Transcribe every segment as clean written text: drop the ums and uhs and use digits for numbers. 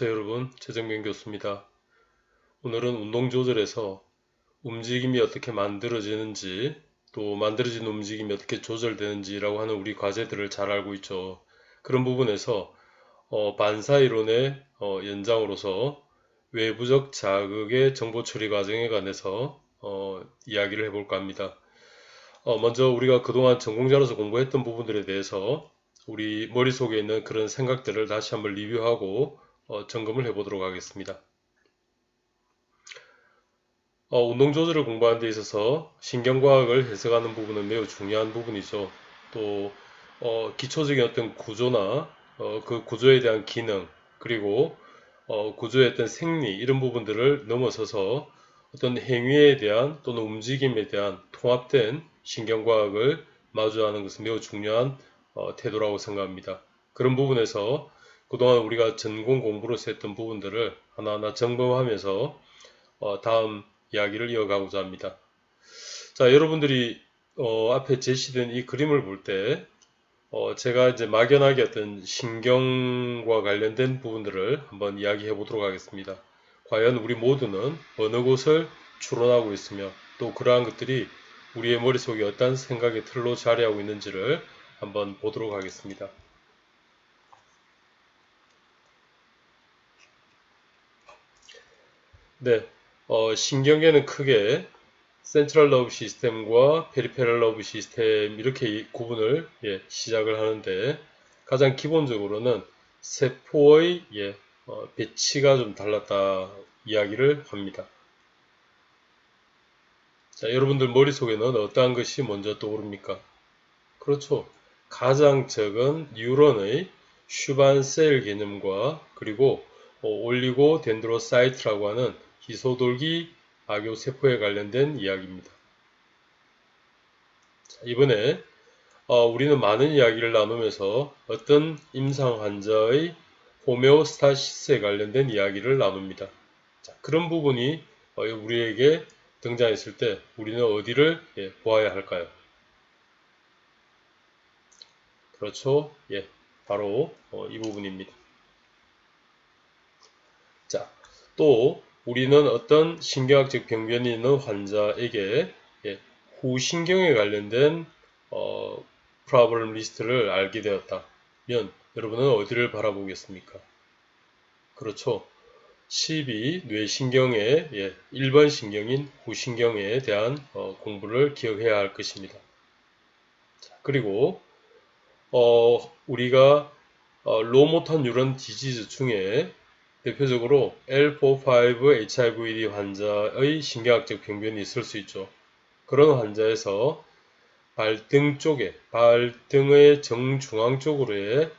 네, 여러분, 최정민 교수입니다. 오늘은 운동 조절에서 움직임이 어떻게 만들어지는지, 또 만들어진 움직임이 어떻게 조절되는지라고 하는 우리 과제들을 잘 알고 있죠. 그런 부분에서 반사이론의 연장으로서 외부적 자극의 정보 처리 과정에 관해서 이야기를 해볼까 합니다. 먼저 우리가 그동안 전공자로서 공부했던 부분들에 대해서 우리 머릿속에 있는 그런 생각들을 다시 한번 리뷰하고 점검을 해보도록 하겠습니다. 운동 조절을 공부하는 데 있어서 신경과학을 해석하는 부분은 매우 중요한 부분이죠. 또 기초적인 어떤 구조나 그 구조에 대한 기능, 그리고 구조의 어떤 생리 이런 부분들을 넘어서서 어떤 행위에 대한 또는 움직임에 대한 통합된 신경과학을 마주하는 것은 매우 중요한 태도라고 생각합니다. 그런 부분에서 그동안 우리가 전공 공부로서 했던 부분들을 하나하나 점검하면서 다음 이야기를 이어가고자 합니다. 자, 여러분들이 앞에 제시된 이 그림을 볼 때 제가 이제 막연하게 어떤 신경과 관련된 부분들을 한번 이야기해 보도록 하겠습니다. 과연 우리 모두는 어느 곳을 추론하고 있으며 또 그러한 것들이 우리의 머릿속에 어떤 생각의 틀로 자리하고 있는지를 한번 보도록 하겠습니다. 네, 신경계는 크게 센트럴 러브 시스템과 페리페럴 러브 시스템 이렇게 구분을 시작을 하는데 가장 기본적으로는 세포의 배치가 좀 달랐다 이야기를 합니다. 자, 여러분들 머릿속에는 어떠한 것이 먼저 떠오릅니까? 그렇죠. 가장 적은 뉴런의 슈반 셀 개념과 그리고 올리고 덴드로사이트라고 하는 희소돌기 악교 세포에 관련된 이야기입니다. 자, 이번에 우리는 많은 이야기를 나누면서 어떤 임상 환자의 호메오스타시스에 관련된 이야기를 나눕니다. 자, 그런 부분이 우리에게 등장했을 때 우리는 어디를 보아야 할까요? 그렇죠. 바로 이 부분입니다. 자, 또 우리는 어떤 신경학적 병변이 있는 환자에게 후신경에 관련된 프로블럼 리스트를 알게 되었다면 여러분은 어디를 바라보겠습니까? 그렇죠. 12 뇌신경의 1번 신경인 후신경에 대한 공부를 기억해야 할 것입니다. 자, 그리고 우리가 로모터 뉴런 디지즈 중에 대표적으로 L45-HIV 환자의 신경학적 병변이 있을 수 있죠. 그런 환자에서 발등 쪽에, 발등의 정중앙 쪽으로의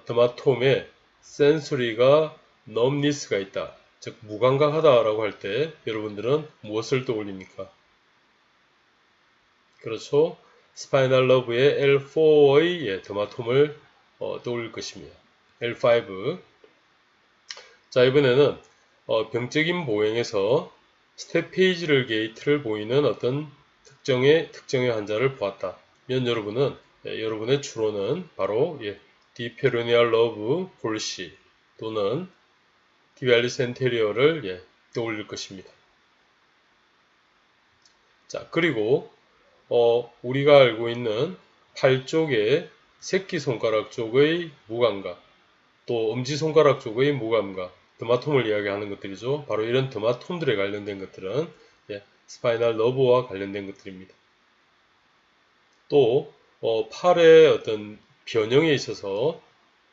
더마톰에 센소리가 넘니스가 있다. 즉 무감각하다라고 할 때 여러분들은 무엇을 떠올립니까? 그렇죠. 스파이널 러브의 L4의 더마톰을 떠올릴 것입니다. L5. 자, 이번에는 병적인 보행에서 스텝 페이지를 게이트를 보이는 어떤 특정의 환자를 보았다. 면 여러분은 여러분의 추론은 바로 디페로니알 러브 볼시 또는 디발리스 엔테리어를 떠올릴 것입니다. 자, 그리고 우리가 알고 있는 팔 쪽의 새끼손가락 쪽의 무감각, 또 엄지손가락 쪽의 무감각, 더마톰을 이야기하는 것들이죠. 바로 이런 더마톰들에 관련된 것들은 스파이널 너브와 관련된 것들입니다. 또 팔의 어떤 변형에 있어서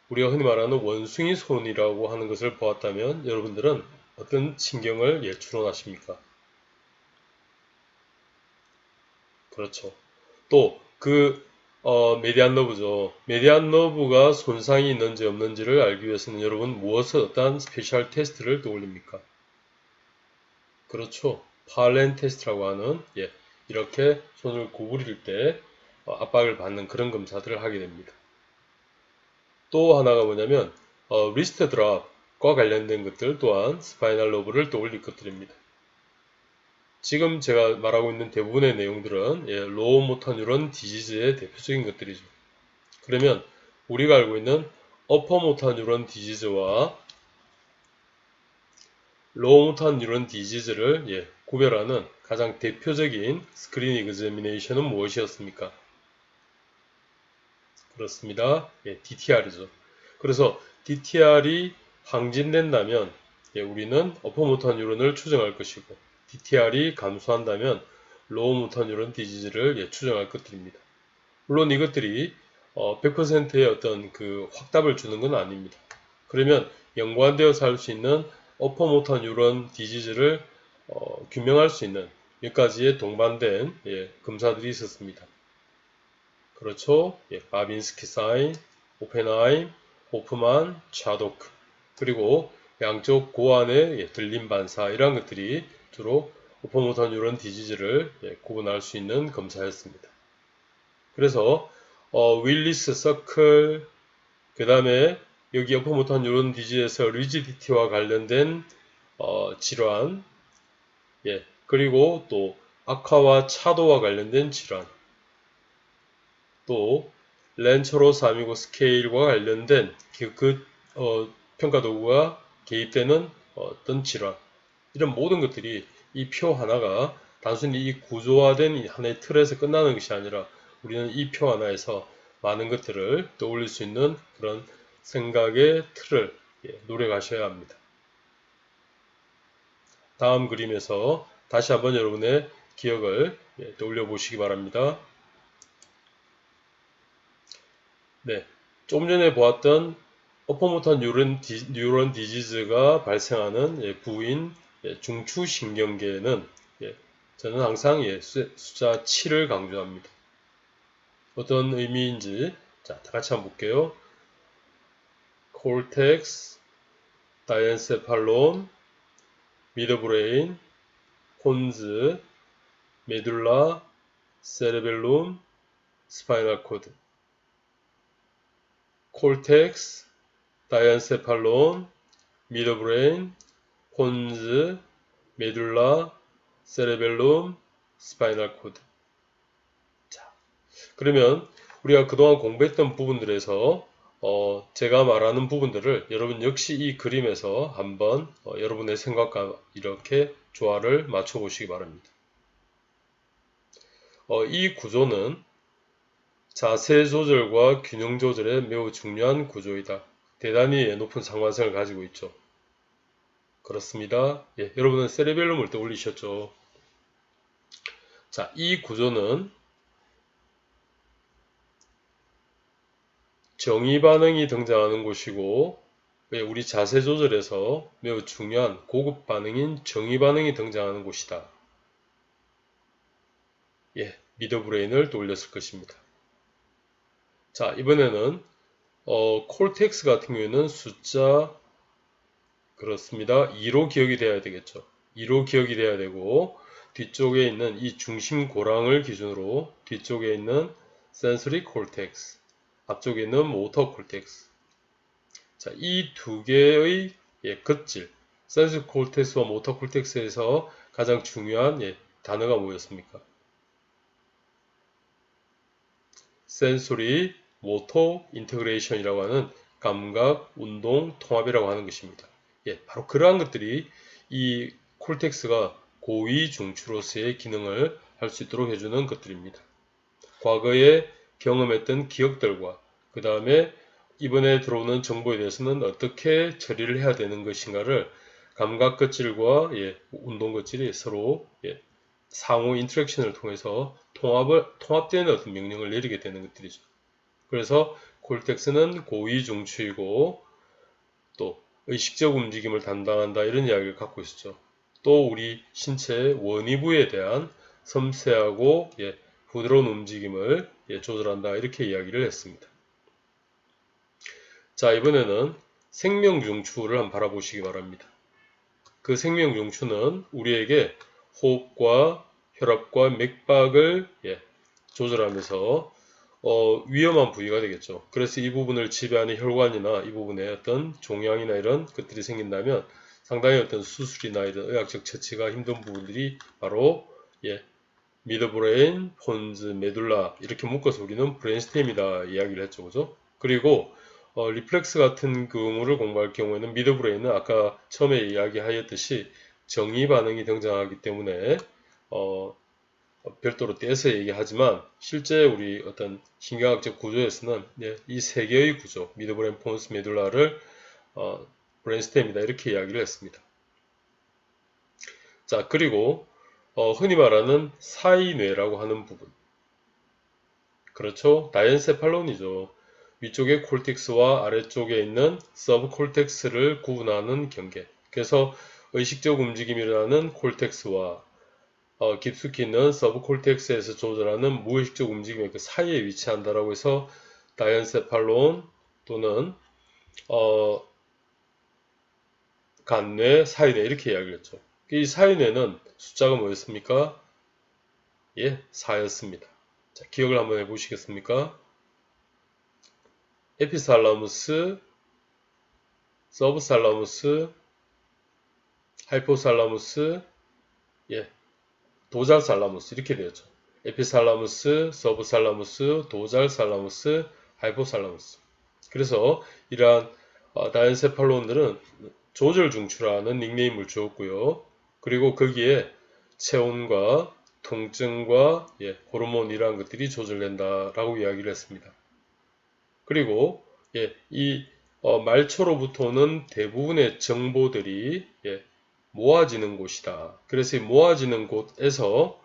우리가 흔히 말하는 원숭이 손이라고 하는 것을 보았다면 여러분들은 어떤 신경을 추론하십니까? 그렇죠. 또 그 메디안 너브죠. 메디안 너브가 손상이 있는지 없는지를 알기 위해서는 여러분 무엇을 어떠한 스페셜 테스트를 떠올립니까? 그렇죠. 팔렌 테스트라고 하는 이렇게 손을 구부릴 때 압박을 받는 그런 검사들을 하게 됩니다. 또 하나가 뭐냐면 리스트 드랍과 관련된 것들 또한 스파이널 러브를 떠올릴 것들입니다. 지금 제가 말하고 있는 대부분의 내용들은 로우 모터 뉴런 디지즈의 대표적인 것들이죠. 그러면 우리가 알고 있는 어퍼 모터 뉴런 디지즈와 로우 모터 뉴런 디지즈를 구별하는 가장 대표적인 스크린 이그제미네이션은 무엇이었습니까? 그렇습니다. DTR이죠. 그래서 DTR이 항진된다면 우리는 어퍼 모터 뉴런을 추정할 것이고 DTR이 감소한다면 로우 모터 뉴런 디지즈를 추정할 것들입니다. 물론 이것들이 100%의 어떤 그 확답을 주는 건 아닙니다. 그러면 연관되어서 할 수 있는 어퍼 모터 뉴런 디지즈를 규명할 수 있는 몇 가지의 동반된 검사들이 있었습니다. 그렇죠. 바빈스키 사인, 오펜하임, 호프만, 차도크 그리고 양쪽 고안의 들림 반사 이러한 것들이 주로 오퍼모터 뉴런 디지즈를 구분할 수 있는 검사였습니다. 그래서 윌리스 서클 그 다음에 여기 오퍼모터 뉴런 디지즈에서 리지디티와 관련된 질환 그리고 또 악화와 차도와 관련된 질환 또 렌처로스 아미고 스케일과 관련된 평가 도구가 개입되는 어떤 질환 이런 모든 것들이 이 표 하나가 단순히 이 구조화된 하나의 틀에서 끝나는 것이 아니라 우리는 이 표 하나에서 많은 것들을 떠올릴 수 있는 그런 생각의 틀을 노력하셔야 합니다. 다음 그림에서 다시 한번 여러분의 기억을 떠올려 보시기 바랍니다. 네, 조금 전에 보았던 어퍼모터 뉴런 디지즈가 발생하는 부인 중추신경계는 저는 항상 숫자 7을 강조합니다. 어떤 의미인지 자, 다 같이 한번 볼게요. 콜텍스, 다이엔세팔론, 미드브레인, 폰즈, 메둘라, 세레벨룸, 스파이널 코드. 콜텍스, 다이엔세팔론, 미드브레인, 폰즈, 메둘라, 세레벨룸, 스파이널 코드. 자, 그러면 우리가 그동안 공부했던 부분들에서 제가 말하는 부분들을 여러분 역시 이 그림에서 한번 여러분의 생각과 이렇게 조화를 맞춰 보시기 바랍니다. 이 구조는 자세 조절과 균형 조절에 매우 중요한 구조이다. 대단히 높은 상관성을 가지고 있죠. 그렇습니다. 여러분은 세레벨룸을 떠올리셨죠. 자, 이 구조는 정의 반응이 등장하는 곳이고 우리 자세 조절에서 매우 중요한 고급 반응인 정의 반응이 등장하는 곳이다. 미드브레인을 떠올렸을 것입니다. 자, 이번에는 콜텍스 같은 경우에는 숫자 그렇습니다. 2로 기억이 돼야 되겠죠. 2로 기억이 돼야 되고 뒤쪽에 있는 이 중심 고랑을 기준으로 뒤쪽에 있는 센서리 콜텍스 앞쪽에 있는 모터 콜텍스 자, 이 두 개의 겉질 센서리 콜텍스와 모터 콜텍스에서 가장 중요한 단어가 뭐였습니까? 센소리 모터 인테그레이션이라고 하는 감각, 운동, 통합이라고 하는 것입니다. 바로 그러한 것들이 이 콜텍스가 고위 중추로서의 기능을 할 수 있도록 해주는 것들입니다. 과거에 경험했던 기억들과 그 다음에 이번에 들어오는 정보에 대해서는 어떻게 처리를 해야 되는 것인가를 감각 것질과 운동 것질이 서로 상호 인터랙션을 통해서 통합되는 어떤 명령을 내리게 되는 것들이죠. 그래서 콜텍스는 고위 중추이고 또 의식적 움직임을 담당한다 이런 이야기를 갖고 있었죠. 또 우리 신체의 원위부에 대한 섬세하고 부드러운 움직임을 조절한다 이렇게 이야기를 했습니다. 자, 이번에는 생명중추를 한번 바라보시기 바랍니다. 그 생명중추는 우리에게 호흡과 혈압과 맥박을 조절하면서 위험한 부위가 되겠죠. 그래서 이 부분을 지배하는 혈관이나 이 부분에 어떤 종양이나 이런 것들이 생긴다면 상당히 어떤 수술이나 이런 의학적 처치가 힘든 부분들이 바로 미드브레인, 폰즈, 메둘라 이렇게 묶어서 우리는 브레인스템이다 이야기를 했죠. 그죠? 그리고 리플렉스 같은 경우를 공부할 경우에는 미드브레인은 아까 처음에 이야기하였듯이 정의 반응이 등장하기 때문에 별도로 떼서 얘기하지만 실제 우리 어떤 신경학적 구조에서는 이 세 개의 구조, 미드브레인, 포ન્스, 메듈라를 브레인스템이다 이렇게 이야기를 했습니다. 자, 그리고 흔히 말하는 사이뇌라고 하는 부분. 그렇죠? 다이엔세팔론이죠. 위쪽의 콜텍스와 아래쪽에 있는 서브콜텍스를 구분하는 경계. 그래서 의식적 움직임이라는 콜텍스와 깊숙이 있는 서브콜텍스에서 조절하는 무의식적 움직임의 그 사이에 위치한다라고 해서 다이엔세팔론 또는 간뇌, 사이뇌 이렇게 이야기를 했죠. 이 사이뇌는 숫자가 뭐였습니까? 예, 4였습니다. 자, 기억을 한번 해보시겠습니까? 에피살라무스, 서브살라무스, 하이포살라무스, 예, 도잘살라무스 이렇게 되었죠. 에피살라무스, 서브살라무스, 도잘살라무스, 하이포살라무스. 그래서 이러한 다이엔세팔론들은 조절중추라는 닉네임을 주었고요. 그리고 거기에 체온과 통증과 호르몬 이러한 것들이 조절된다라고 이야기를 했습니다. 그리고 이 말초로부터 오는 대부분의 정보들이 모아지는 곳이다. 그래서 이 모아지는 곳에서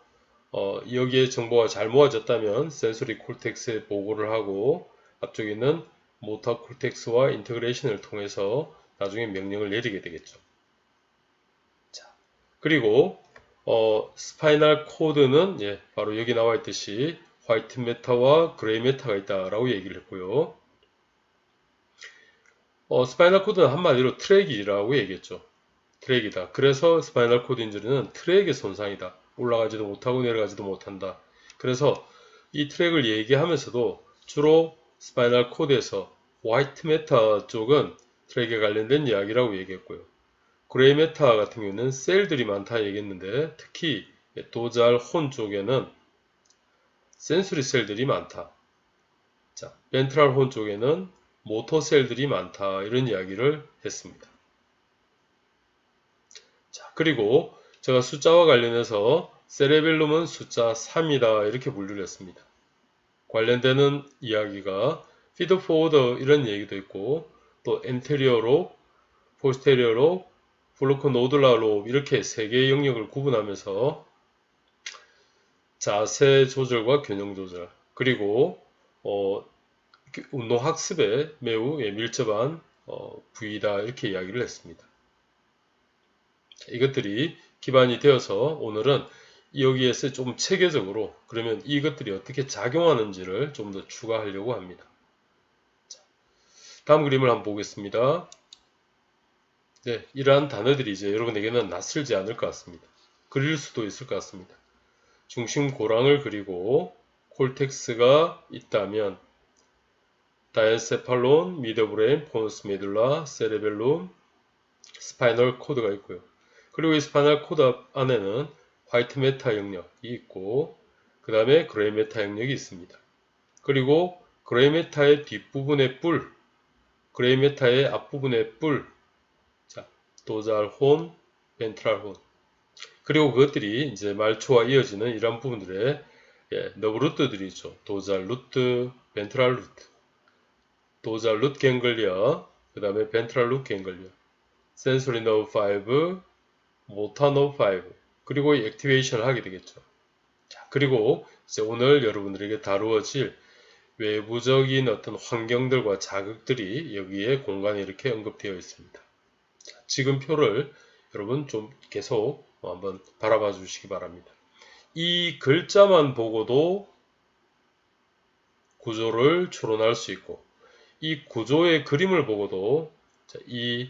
여기에 정보가 잘 모아졌다면 센소리 콜텍스에 보고를 하고 앞쪽에 있는 모터 콜텍스와 인터그레이션을 통해서 나중에 명령을 내리게 되겠죠. 자, 그리고 스파이널 코드는 바로 여기 나와 있듯이 화이트 매터와 그레이 매터가 있다라고 얘기를 했고요. 스파이널 코드는 한마디로 트랙이라고 얘기했죠. 트랙이다. 그래서 스파이널 코드 인ju리는 트랙의 손상이다. 올라가지도 못하고 내려가지도 못한다. 그래서 이 트랙을 얘기하면서도 주로 스파이널 코드에서 화이트 매터 쪽은 트랙에 관련된 이야기라고 얘기했고요. 그레이 매터 같은 경우는 셀들이 많다 얘기했는데 특히 도잘 혼 쪽에는 센소리 셀들이 많다. 자, 벤트럴 혼 쪽에는 모터 셀들이 많다. 이런 이야기를 했습니다. 자, 그리고 제가 숫자와 관련해서 세레벨룸은 숫자 3이다. 이렇게 분류를 했습니다. 관련되는 이야기가 피드 포워드 이런 얘기도 있고 또 엔테리어 롭, 포스테리어 롭, 플로코 노들라 롭 이렇게 세 개의 영역을 구분하면서 자세 조절과 균형 조절 그리고 운동 학습에 매우 밀접한 부위다 이렇게 이야기를 했습니다. 이것들이 기반이 되어서 오늘은 여기에서 좀 체계적으로 그러면 이것들이 어떻게 작용하는지를 좀 더 추가하려고 합니다. 자, 다음 그림을 한번 보겠습니다. 네, 이러한 단어들이 이제 여러분에게는 낯설지 않을 것 같습니다. 그릴 수도 있을 것 같습니다. 중심 고랑을 그리고 콜텍스가 있다면 다이엔세팔론, 미드브레인, 포ન્스 메듈라, 세레벨룸, 스파이널 코드가 있고요. 그리고 이 스파이널 코드 안에는 화이트 매터 영역이 있고 그 다음에 그레이 매터 영역이 있습니다. 그리고 그레이 매터의 뒷부분의 뿔, 그레이 매터의 앞부분의 뿔, 자, 도잘 혼, 벤트럴 혼. 그리고 그것들이 이제 말초와 이어지는 이런 부분들의 너브루트들이 있죠. 도잘 루트, 벤트럴 루트, 도잘 루트 갱글리아, 그 다음에 벤트럴 루트 갱글리아, 센소리 너브 5, 모터 너브 5, 그리고 이 액티베이션을 하게 되겠죠. 자, 그리고 이제 오늘 여러분들에게 다루어질 외부적인 어떤 환경들과 자극들이 여기에 공간에 이렇게 언급되어 있습니다. 자, 지금 표를 여러분 좀 계속 한번 바라봐 주시기 바랍니다. 이 글자만 보고도 구조를 추론할 수 있고 이 구조의 그림을 보고도 이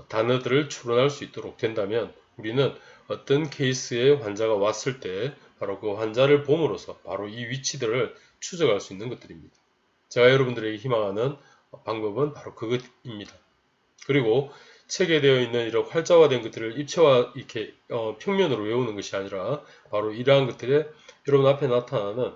단어들을 추론할 수 있도록 된다면 우리는 어떤 케이스에 환자가 왔을 때 바로 그 환자를 봄으로써 바로 이 위치들을 추적할 수 있는 것들입니다. 제가 여러분들에게 희망하는 방법은 바로 그것입니다. 그리고 책에 되어 있는 이런 활자화된 것들을 입체화 이렇게 평면으로 외우는 것이 아니라 바로 이러한 것들에 여러분 앞에 나타나는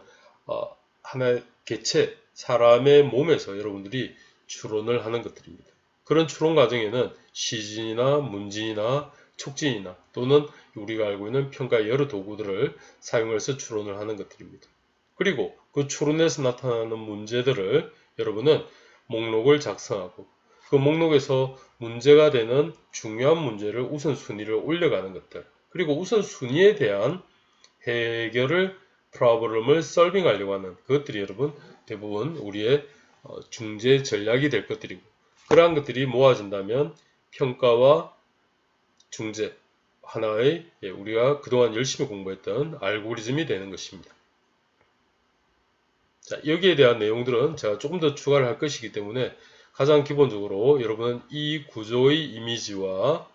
하나의 개체, 사람의 몸에서 여러분들이 추론을 하는 것들입니다. 그런 추론 과정에는 시진이나 문진이나 촉진이나 또는 우리가 알고 있는 평가의 여러 도구들을 사용해서 추론을 하는 것들입니다. 그리고 그 추론에서 나타나는 문제들을 여러분은 목록을 작성하고 그 목록에서 문제가 되는 중요한 문제를 우선순위를 올려가는 것들, 그리고 우선순위에 대한 해결을 프로블럼을 solving하려고 하는 그것들이 여러분 대부분 우리의 중재 전략이 될 것들이고, 그러한 것들이 모아진다면 평가와 중재 하나의 우리가 그동안 열심히 공부했던 알고리즘이 되는 것입니다. 자, 여기에 대한 내용들은 제가 조금 더 추가를 할 것이기 때문에 가장 기본적으로 여러분은 이 구조의 이미지와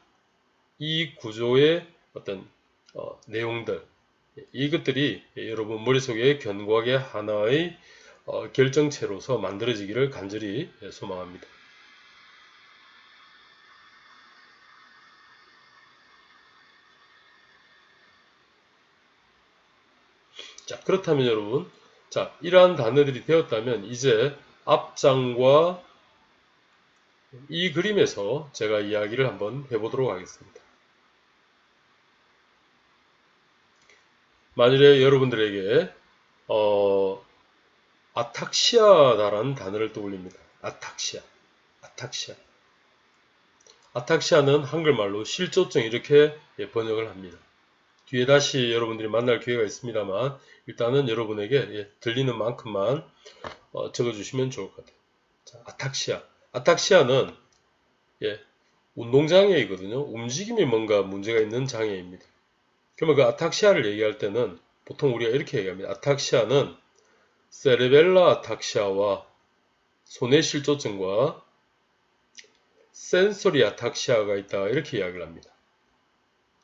이 구조의 어떤 내용들, 이것들이 여러분 머릿속에 견고하게 하나의 결정체로서 만들어지기를 간절히 소망합니다. 자, 그렇다면 여러분, 자, 이러한 단어들이 되었다면 이제 앞장과 이 그림에서 제가 이야기를 한번 해보도록 하겠습니다. 만일에 여러분들에게 아탁시아라는 단어를 떠올립니다. 아탁시아는 한글말로 실조증 이렇게 번역을 합니다. 뒤에 다시 여러분들이 만날 기회가 있습니다만 일단은 여러분에게 들리는 만큼만 적어주시면 좋을 것 같아요. 자, 아탁시아는 운동장애이거든요. 움직임에 뭔가 문제가 있는 장애입니다. 그러면 그 아탁시아를 얘기할 때는 보통 우리가 이렇게 얘기합니다. 아탁시아는 세레벨라 아탁시아와 손의 실조증과 센소리 아탁시아가 있다 이렇게 이야기를 합니다.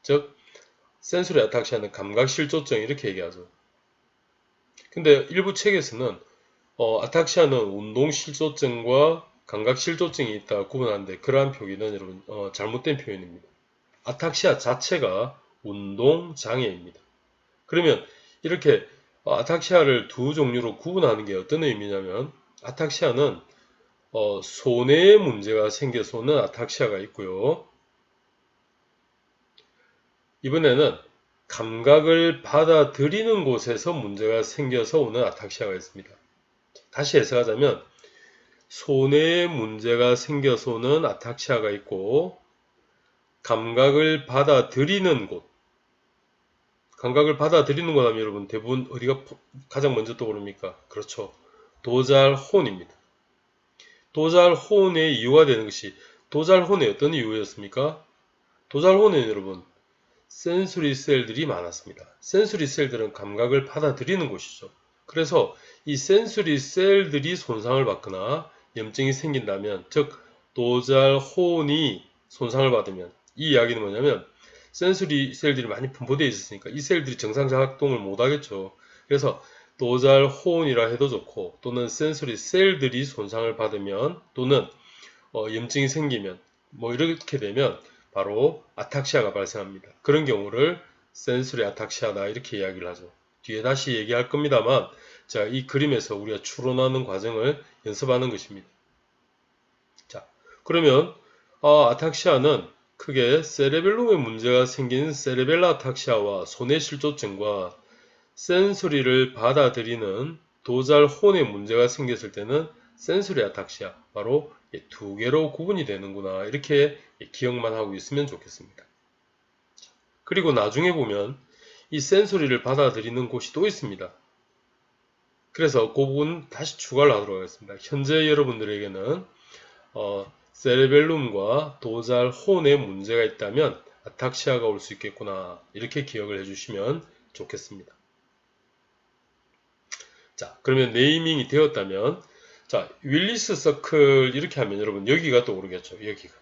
즉 센소리 아탁시아는 감각 실조증 이렇게 얘기하죠. 근데 일부 책에서는 아탁시아는 운동 실조증과 감각 실조증이 있다 구분하는데 그러한 표기는 여러분 잘못된 표현입니다. 아탁시아 자체가 운동 장애입니다. 그러면 이렇게 아탁시아를 두 종류로 구분하는 게 어떤 의미냐면 아탁시아는 손에 문제가 생겨서 오는 아탁시아가 있고요. 이번에는 감각을 받아들이는 곳에서 문제가 생겨서 오는 아탁시아가 있습니다. 다시 해석하자면 손에 문제가 생겨서 오는 아탁시아가 있고 감각을 받아들이는 곳, 감각을 받아들이는 것 하면 여러분 대부분 어디가 가장 먼저 떠오릅니까? 그렇죠. 도잘혼입니다. 도잘혼의 이유가 되는 것이 도잘혼의 어떤 이유였습니까? 도잘혼에는 여러분 센소리 셀들이 많았습니다. 센소리 셀들은 감각을 받아들이는 곳이죠. 그래서 이 센소리 셀들이 손상을 받거나 염증이 생긴다면, 즉 도잘혼이 손상을 받으면 이 이야기는 뭐냐면 센소리 셀들이 많이 분포되어 있었으니까 이 셀들이 정상 작동을 못하겠죠. 그래서 도잘혼이라 해도 좋고 또는 센소리 셀들이 손상을 받으면 또는 염증이 생기면 뭐 이렇게 되면 바로 아탁시아가 발생합니다. 그런 경우를 센소리 아탁시아다 이렇게 이야기를 하죠. 뒤에 다시 얘기할 겁니다만 자, 이 그림에서 우리가 추론하는 과정을 연습하는 것입니다. 자, 그러면 아탁시아는 크게 세레벨룸에 문제가 생긴 세레벨라 아탁시아와 손의 실조증과 센소리를 받아들이는 도잘혼에 문제가 생겼을 때는 센소리 아탁시아, 바로 두 개로 구분이 되는구나 이렇게 기억만 하고 있으면 좋겠습니다. 그리고 나중에 보면 이 센소리를 받아들이는 곳이 또 있습니다. 그래서 그 부분 다시 추가를 하도록 하겠습니다. 현재 여러분들에게는 세레벨룸과 도잘혼에 문제가 있다면 아탁시아가 올 수 있겠구나 이렇게 기억을 해주시면 좋겠습니다. 자, 그러면 네이밍이 되었다면 자, 윌리스 서클 이렇게 하면 여러분 여기가 떠오르겠죠. 여기가.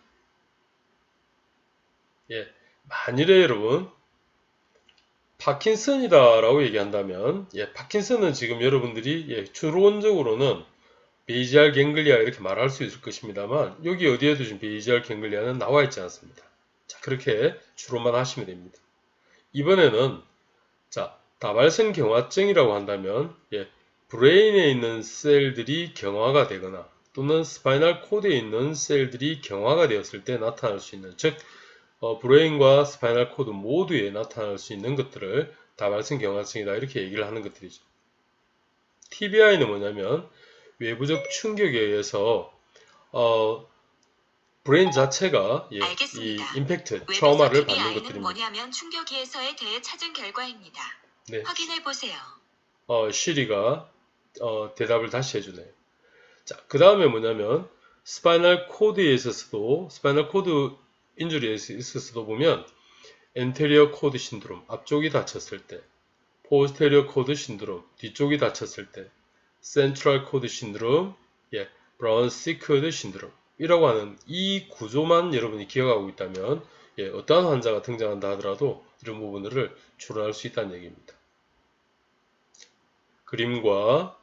만일에 여러분 파킨슨이다 라고 얘기한다면 파킨슨은 지금 여러분들이 추론적으로는 베이지알 갱글리아 이렇게 말할 수 있을 것입니다만 여기 어디에도 지금 베이지알 갱글리아는 나와 있지 않습니다. 자, 그렇게 추론만 하시면 됩니다. 이번에는 자, 다발성 경화증이라고 한다면 브레인에 있는 셀들이 경화가 되거나 또는 스파이널 코드에 있는 셀들이 경화가 되었을 때 나타날 수 있는, 즉 브레인과 스파이널 코드 모두에 나타날 수 있는 것들을 다발성 경화성이다 이렇게 얘기를 하는 것들이죠. TBI는 뭐냐면 외부적 충격에 의해서 브레인 자체가 이 임팩트, 트라우마를 받는 것들입니다. 뭐냐면 충격에서에 대해 찾은 결과입니다. 네. 확인해 보세요. 시리가 대답을 다시 해주네요. 자, 그 다음에 뭐냐면 스파이널 코드에 있어서도 스파이널 코드 인주리에 있어서도 보면 엔테리어 코드 신드롬, 앞쪽이 다쳤을 때, 포스테리어 코드 신드롬, 뒤쪽이 다쳤을 때, 센트럴 코드 신드롬, 브라운 시크드 신드롬이라고 하는 이 구조만 여러분이 기억하고 있다면 어떠한 환자가 등장한다 하더라도 이런 부분들을 추론할 수 있다는 얘기입니다. 그림과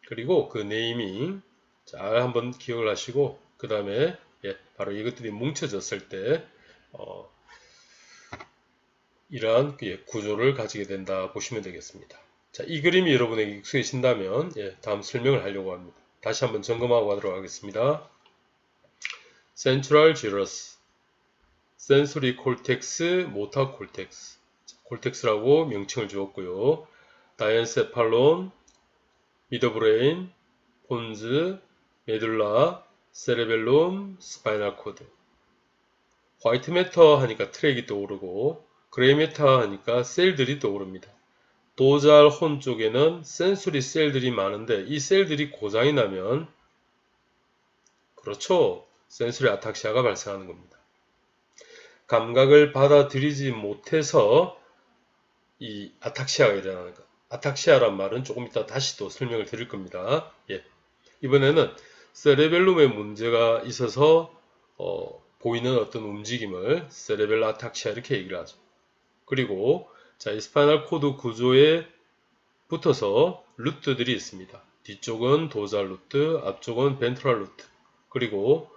그리고 그 네이밍 잘 한번 기억을 하시고 그 다음에 바로 이것들이 뭉쳐졌을 때 이러한 구조를 가지게 된다 보시면 되겠습니다. 자, 이 그림이 여러분에게 익숙해진다면 다음 설명을 하려고 합니다. 다시 한번 점검하고 가도록 하겠습니다. Central gyrus, sensory cortex, motor cortex, 콜텍스라고 명칭을 주었고요. 다이엔세팔론, 미드브레인, 폰즈, 메둘라, 세레벨룸, 스파이널 코드. 화이트 매터 하니까 트랙이 떠오르고 그레이 매터 하니까 셀들이 떠오릅니다. 도잘 혼 쪽에는 센소리 셀들이 많은데 이 셀들이 고장이 나면 그렇죠. 센소리 아탁시아가 발생하는 겁니다. 감각을 받아들이지 못해서 이 아탁시아가 일어나는 것. 아탁시아란 말은 조금 이따 다시 또 설명을 드릴 겁니다. 이번에는 세레벨룸에 문제가 있어서 보이는 어떤 움직임을 세레벨 아탁시아 이렇게 얘기를 하죠. 그리고 자, 이 스파이널 코드 구조에 붙어서 루트들이 있습니다. 뒤쪽은 도잘 루트, 앞쪽은 벤트럴 루트. 그리고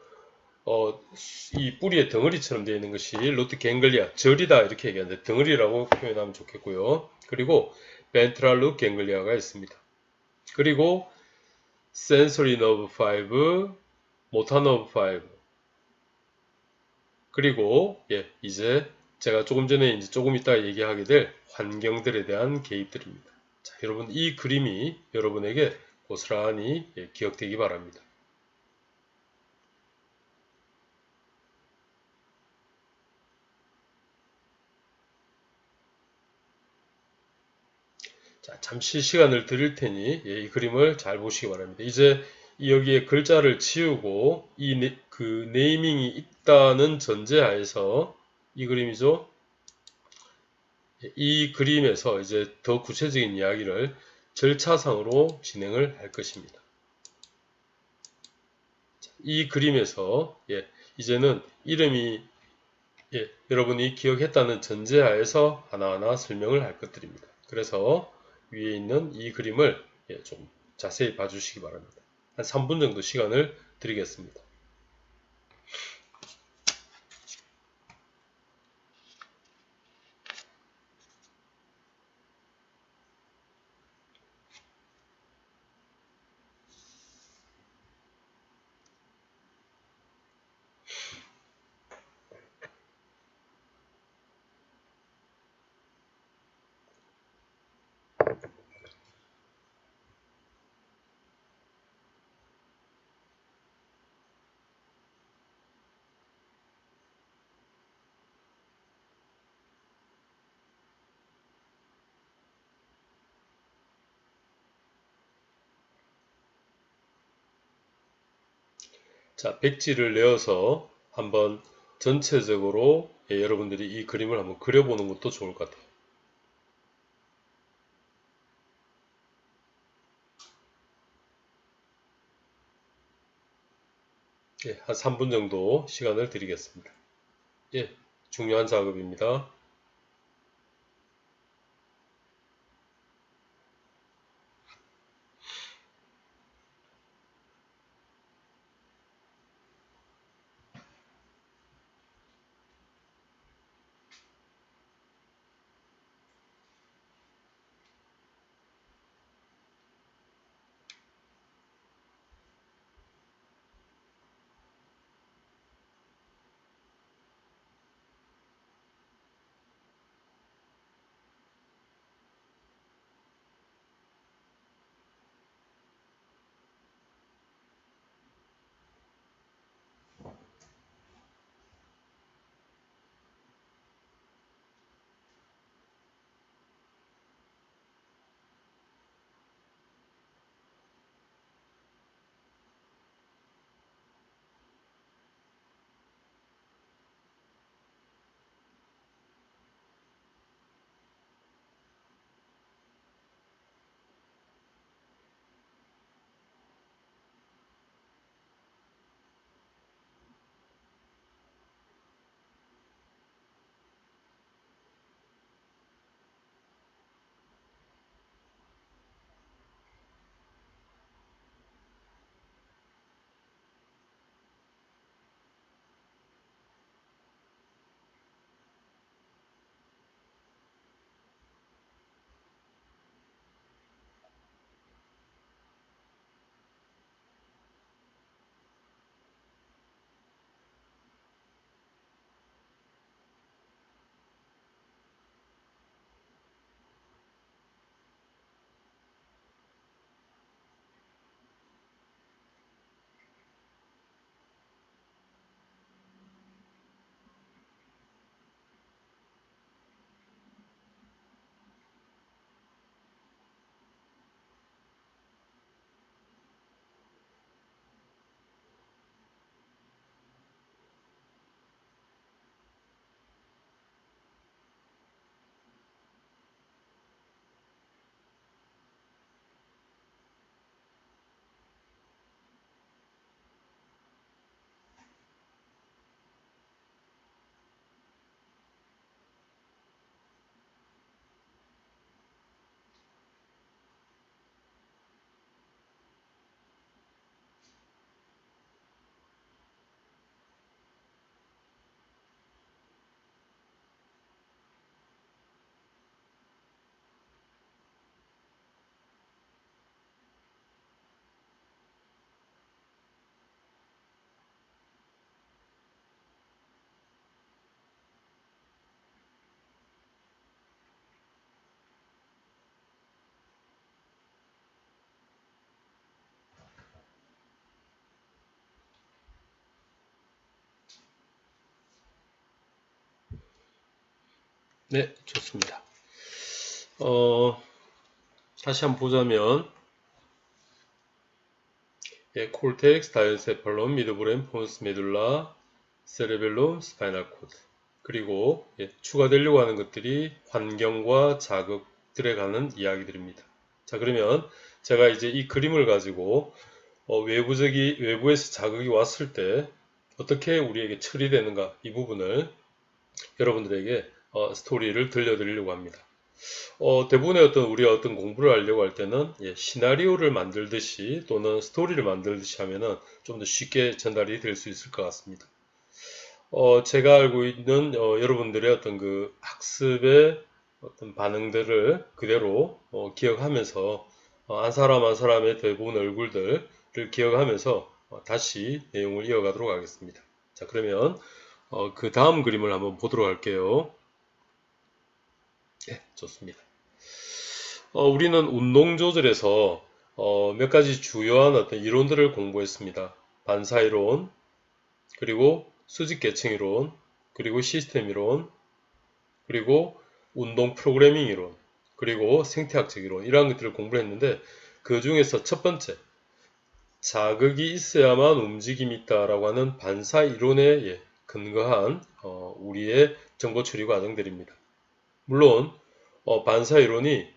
이 뿌리의 덩어리처럼 되어 있는 것이 루트 갱글리아, 절이다 이렇게 얘기하는데 덩어리라고 표현하면 좋겠고요. 그리고 벤트럴 루트 갱글리아가 있습니다. 그리고 센소리 너브 5, 모터 너브 5. 그리고 이제 제가 조금 전에 이제 조금 이따 얘기하게 될 환경들에 대한 개입들입니다. 자, 여러분 이 그림이 여러분에게 고스란히 기억되기 바랍니다. 자, 잠시 시간을 드릴 테니 이 그림을 잘 보시기 바랍니다. 이제 여기에 글자를 지우고 그 네이밍이 있다는 전제하에서 이 그림이죠. 이 그림에서 이제 더 구체적인 이야기를 절차상으로 진행을 할 것입니다. 이 그림에서 이제는 이름이 여러분이 기억했다는 전제하에서 하나하나 설명을 할 것들입니다. 그래서 위에 있는 이 그림을 좀 자세히 봐주시기 바랍니다. 한 3분 정도 시간을 드리겠습니다. 자, 백지를 내어서 한번 전체적으로 여러분들이 이 그림을 한번 그려보는 것도 좋을 것 같아요. 한 3분 정도 시간을 드리겠습니다. 중요한 작업입니다. 네, 좋습니다. 다시 한번 보자면, 예, 콜텍스, 다이언세팔론, 미드브레인, 포ન્스 메둘라, 세레벨롬, 스파이널 코드. 그리고 예, 추가되려고 하는 것들이 환경과 자극들에 관한 이야기들입니다. 자, 그러면 제가 이제 이 그림을 가지고 외부에서 자극이 왔을 때 어떻게 우리에게 처리되는가 이 부분을 여러분들에게 스토리를 들려드리려고 합니다. 대부분의 우리가 어떤 공부를 하려고 할 때는 예, 시나리오를 만들듯이 또는 스토리를 만들듯이 하면은 좀 더 쉽게 전달이 될 수 있을 것 같습니다. 제가 알고 있는 여러분들의 어떤 그 학습의 어떤 반응들을 그대로 기억하면서 한 사람 한 사람의 대부분 얼굴들을 기억하면서 다시 내용을 이어가도록 하겠습니다. 자, 그러면 그 다음 그림을 한번 보도록 할게요. 네, 좋습니다. 우리는 운동 조절에서 몇 가지 주요한 어떤 이론들을 공부했습니다. 반사 이론, 그리고 수직 계층 이론, 그리고 시스템 이론, 그리고 운동 프로그래밍 이론, 그리고 생태학적 이론, 이러한 것들을 공부했는데 그 중에서 첫 번째, 자극이 있어야만 움직임이 있다라고 하는 반사 이론에 근거한 우리의 정보 처리 과정들입니다. 물론 반사 이론이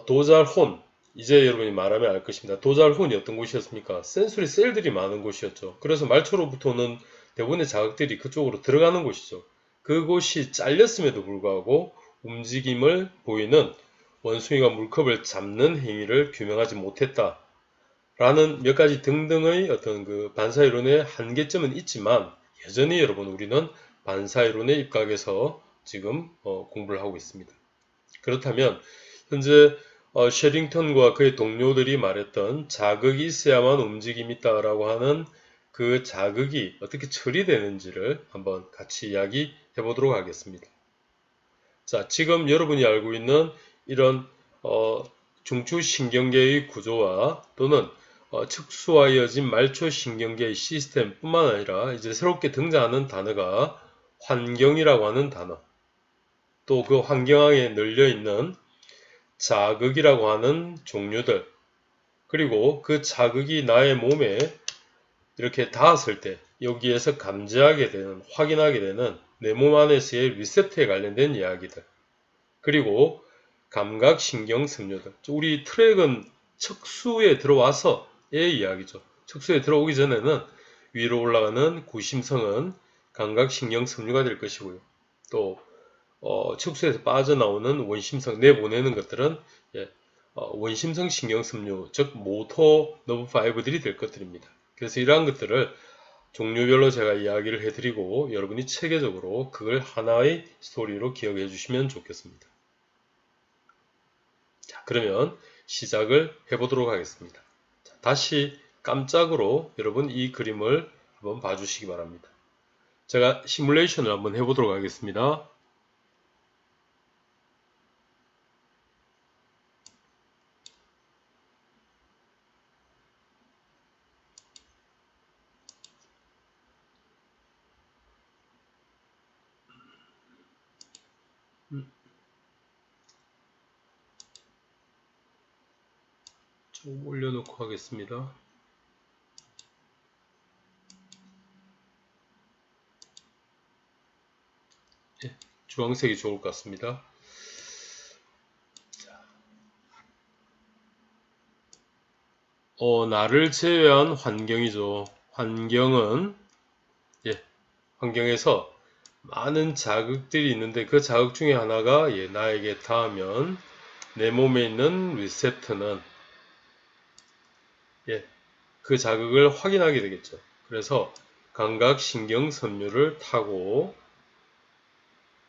도잘혼, 이제 여러분이 말하면 알 것입니다. 도잘혼이 어떤 곳이었습니까? 센소리 셀들이 많은 곳이었죠. 그래서 말초로부터는 대부분의 자극들이 그쪽으로 들어가는 곳이죠. 그곳이 잘렸음에도 불구하고 움직임을 보이는 원숭이가 물컵을 잡는 행위를 규명하지 못했다. 라는 몇 가지 등등의 어떤 그 반사이론의 한계점은 있지만 여전히 여러분 우리는 반사이론의 입각에서 지금 공부를 하고 있습니다. 그렇다면 현재 쉐링턴과 그의 동료들이 말했던 자극이 있어야만 움직임이 있다라고 하는 그 자극이 어떻게 처리되는지를 한번 같이 이야기해 보도록 하겠습니다. 자, 지금 여러분이 알고 있는 이런 중추신경계의 구조와 또는 척수와 이어진 말초신경계의 시스템뿐만 아니라 이제 새롭게 등장하는 단어가 환경이라고 하는 단어, 또 그 환경 안에 널려있는 자극이라고 하는 종류들, 그리고 그 자극이 나의 몸에 이렇게 닿았을 때 여기에서 감지하게 되는, 확인하게 되는 내 몸 안에서의 리셉터에 관련된 이야기들, 그리고 감각신경 섬유들. 우리 트랙은 척수에 들어와서의 이야기죠. 척수에 들어오기 전에는 위로 올라가는 구심성은 감각신경 섬유가 될 것이고요. 또 척수에서 빠져나오는 원심성, 내보내는 것들은 원심성 신경섬유, 즉 모토 너브 파이브들이 될 것들입니다. 그래서 이러한 것들을 종류별로 제가 이야기를 해드리고 여러분이 체계적으로 그걸 하나의 스토리로 기억해 주시면 좋겠습니다. 자, 그러면 시작을 해보도록 하겠습니다. 자, 다시 깜짝으로 여러분 이 그림을 한번 봐주시기 바랍니다. 제가 시뮬레이션을 한번 해보도록 하겠습니다. 좀 올려놓고 하겠습니다. 주황색이 좋을 것 같습니다. 나를 제외한 환경이죠. 환경은 환경에서 많은 자극들이 있는데 그 자극 중에 하나가 나에게 닿으면 내 몸에 있는 리셉터는 그 자극을 확인하게 되겠죠. 그래서 감각신경섬유를 타고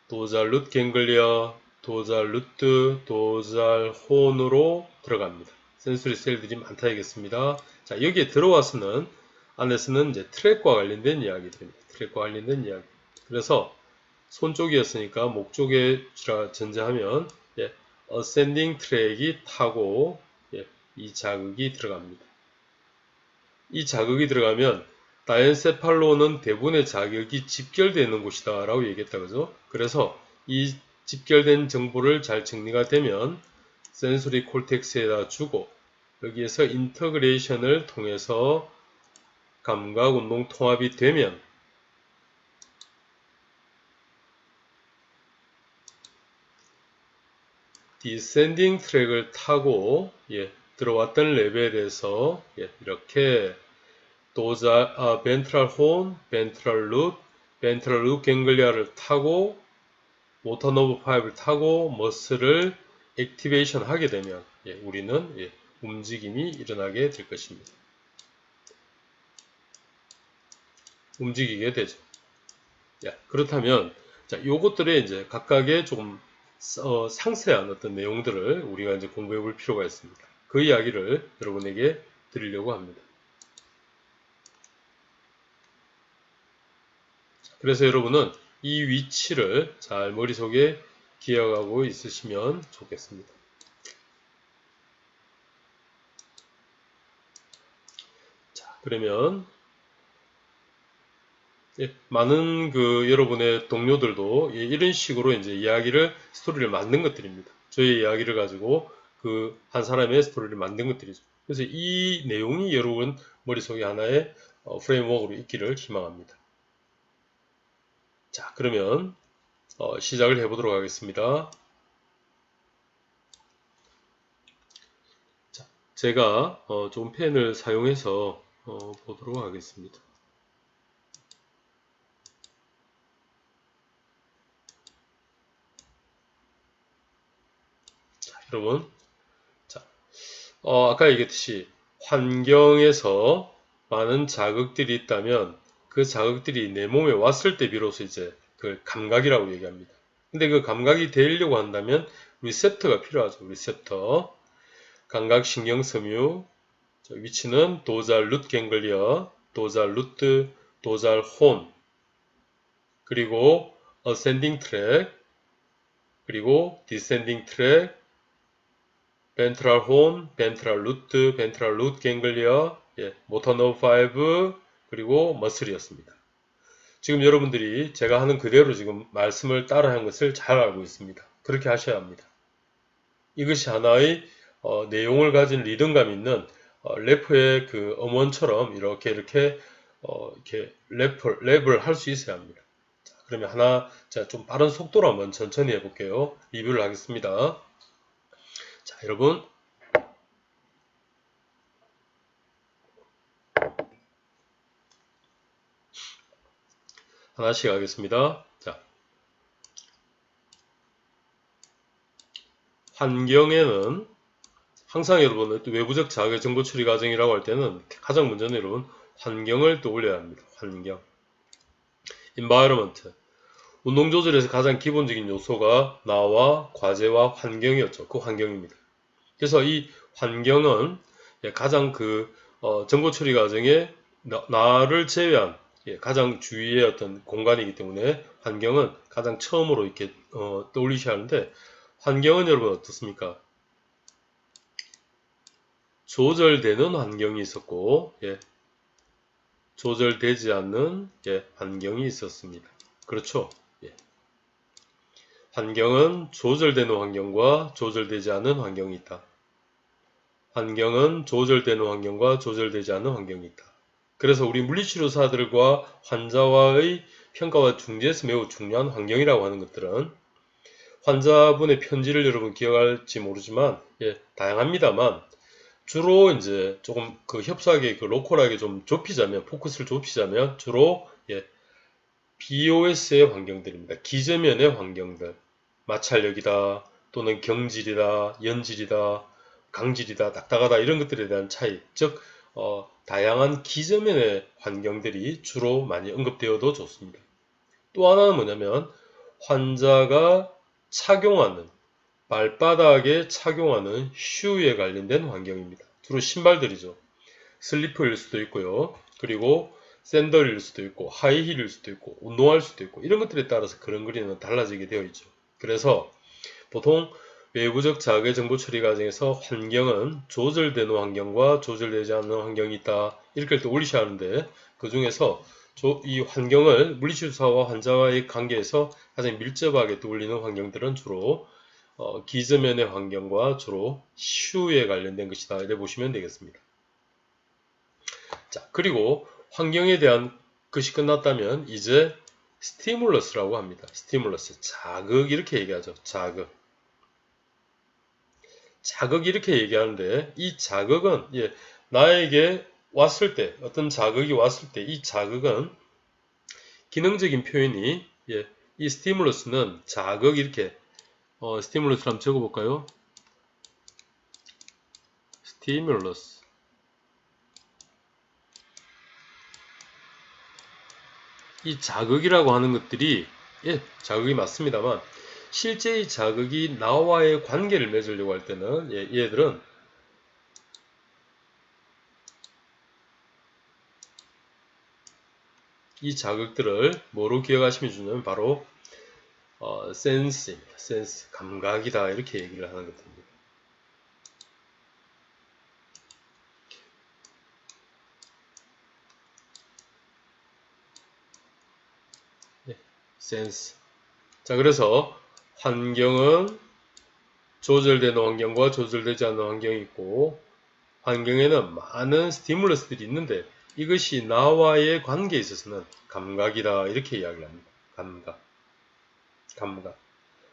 도잘 룻 갱글리아, 도잘 루트, 도잘 혼으로 들어갑니다. 센소리 셀들이 많다겠습니다. 자, 여기에 들어와서는 안에서는 이제 트랙과 관련된 이야기들입니다. 트랙과 관련된 이야기. 그래서 손 쪽이었으니까 목 쪽에 전제하면 어센딩 트랙이 타고 이 자극이 들어갑니다. 이 자극이 들어가면 다이앤세팔론은 대부분의 자극이 집결되는 곳이다 라고 얘기했다 그죠? 그래서 이 집결된 정보를 잘 정리가 되면 센소리 콜텍스에다 주고 여기에서 인터그레이션을 통해서 감각 운동 통합이 되면 디센딩 트랙을 타고 들어왔던 레벨에서 이렇게 벤트럴 혼, 벤트럴 룻 갱글리아를 타고 모터 너브 5를 타고 머슬을 액티베이션 하게 되면 우리는 움직임이 일어나게 될 것입니다. 움직이게 되죠. 그렇다면 요것들의 이제 각각의 조금 상세한 어떤 내용들을 우리가 이제 공부해 볼 필요가 있습니다. 그 이야기를 여러분에게 드리려고 합니다. 그래서 여러분은 이 위치를 잘 머릿속에 기억하고 있으시면 좋겠습니다. 자, 그러면 많은 여러분의 동료들도 이런 식으로 이제 이야기를 스토리를 만든 것들입니다. 저의 이야기를 가지고 한 사람의 스토리를 만든 것들이죠. 그래서 이 내용이 여러분 머릿속에 하나의 프레임워크로 있기를 희망합니다. 자, 그러면 시작을 해보도록 하겠습니다. 자, 제가 좀 펜을 사용해서 보도록 하겠습니다. 자, 여러분, 아까 얘기했듯이 환경에서 많은 자극들이 있다면 그 자극들이 내 몸에 왔을 때 비로소 이제 그 감각이라고 얘기합니다. 근데 그 감각이 되려고 한다면 리셉터가 필요하죠. 리셉터. 감각 신경섬유. 위치는 도잘 룻 갱글리아, 도잘 루트, 도잘 혼. 그리고 어센딩 트랙. 그리고 디센딩 트랙. 벤트럴 혼, 벤트럴 루트, 벤트럴 룻 갱글리아, 모터 너브 5, 그리고 머슬이었습니다. 지금 여러분들이 제가 하는 그대로 지금 말씀을 따라한 것을 잘 알고 있습니다. 그렇게 하셔야 합니다. 이것이 하나의 내용을 가진 리듬감 있는 래퍼의 그 음원처럼 이렇게 랩을 할 수 있어야 합니다. 자, 그러면 좀 빠른 속도로 한번 천천히 해볼게요. 리뷰를 하겠습니다. 자, 여러분. 하나씩 하겠습니다. 자, 환경에는 항상 여러분 외부적 자극 정보 처리 과정이라고 할 때는 가장 먼저는 여러분 환경을 떠올려야 합니다. 환경. environment. 운동 조절에서 가장 기본적인 요소가 나와 과제와 환경이었죠. 그 환경입니다. 그래서 이 환경은 가장 정보 처리 과정에 나를 제외한 가장 주위의 어떤 공간이기 때문에 환경은 가장 처음으로 이렇게 떠올리셔야 하는데 환경은 여러분 어떻습니까? 조절되는 환경이 있었고 조절되지 않는 환경이 있었습니다. 그렇죠? 환경은 조절되는 환경과 조절되지 않은 환경이 있다. 환경은 조절되는 환경과 조절되지 않는 환경이 있다. 그래서 우리 물리치료사들과 환자와의 평가와 중재에서 매우 중요한 환경이라고 하는 것들은 환자분의 편지를 여러분 기억할지 모르지만 다양합니다만 주로 이제 조금 협소하게 로컬하게 좀 좁히자면 포커스를 좁히자면 주로 BOS의 환경들입니다. 기저면의 환경들, 마찰력이다 또는 경질이다, 연질이다, 강질이다, 딱딱하다 이런 것들에 대한 차이, 즉 다양한 기저면의 환경들이 주로 많이 언급되어도 좋습니다. 또 하나는 뭐냐면 환자가 착용하는 발바닥에 착용하는 슈에 관련된 환경입니다. 주로 신발들이죠. 슬리퍼일 수도 있고요. 그리고 샌들일 수도 있고 하이힐일 수도 있고 운동화일 수도 있고 이런 것들에 따라서 그런 거리는 달라지게 되어 있죠. 그래서 보통 외부적 자극의 정보 처리 과정에서 환경은 조절되는 환경과 조절되지 않는 환경이 있다. 이렇게 또 올리셔야 하는데 그 중에서 이 환경을 물리치료사와 환자와의 관계에서 가장 밀접하게 떠올리는 환경들은 주로 기저면의 환경과 주로 시후에 관련된 것이다. 이렇게 보시면 되겠습니다. 자, 그리고 환경에 대한 것이 끝났다면 이제 스티뮬러스라고 합니다. 스티뮬러스, 자극 이렇게 얘기하죠. 자극. 자극 이렇게 얘기하는데 이 자극은 나에게 왔을 때 어떤 자극이 왔을 때 이 자극은 기능적인 표현이 이 스티뮬러스는 자극 이렇게 스티뮬러스를 한번 적어볼까요? 스티뮬러스 이 자극이라고 하는 것들이 자극이 맞습니다만 실제 이 자극이 나와의 관계를 맺으려고 할 때는 얘들은 이 자극들을 뭐로 기억하시면 주냐면 바로 센스입니다. 센스, 감각이다 이렇게 얘기를 하는 것입니다. 센스. 자, 그래서 환경은 조절되는 환경과 조절되지 않는 환경이 있고 환경에는 많은 스티뮬러스들이 있는데 이것이 나와의 관계에 있어서는 감각이다 이렇게 이야기를 합니다. 감각.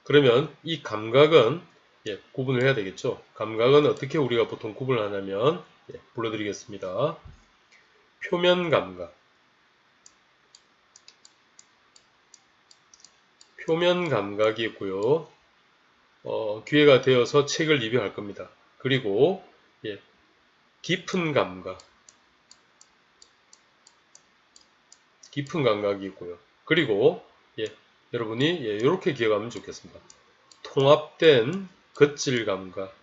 그러면 이 감각은 구분을 해야 되겠죠. 감각은 어떻게 우리가 보통 구분을 하냐면 불러드리겠습니다. 표면 감각. 표면 감각이 있고요. 기회가 되어서 책을 리뷰할 겁니다. 그리고 깊은 감각. 깊은 감각이 있고요. 그리고 여러분이 이렇게 기억하면 좋겠습니다. 통합된 겉질 감각.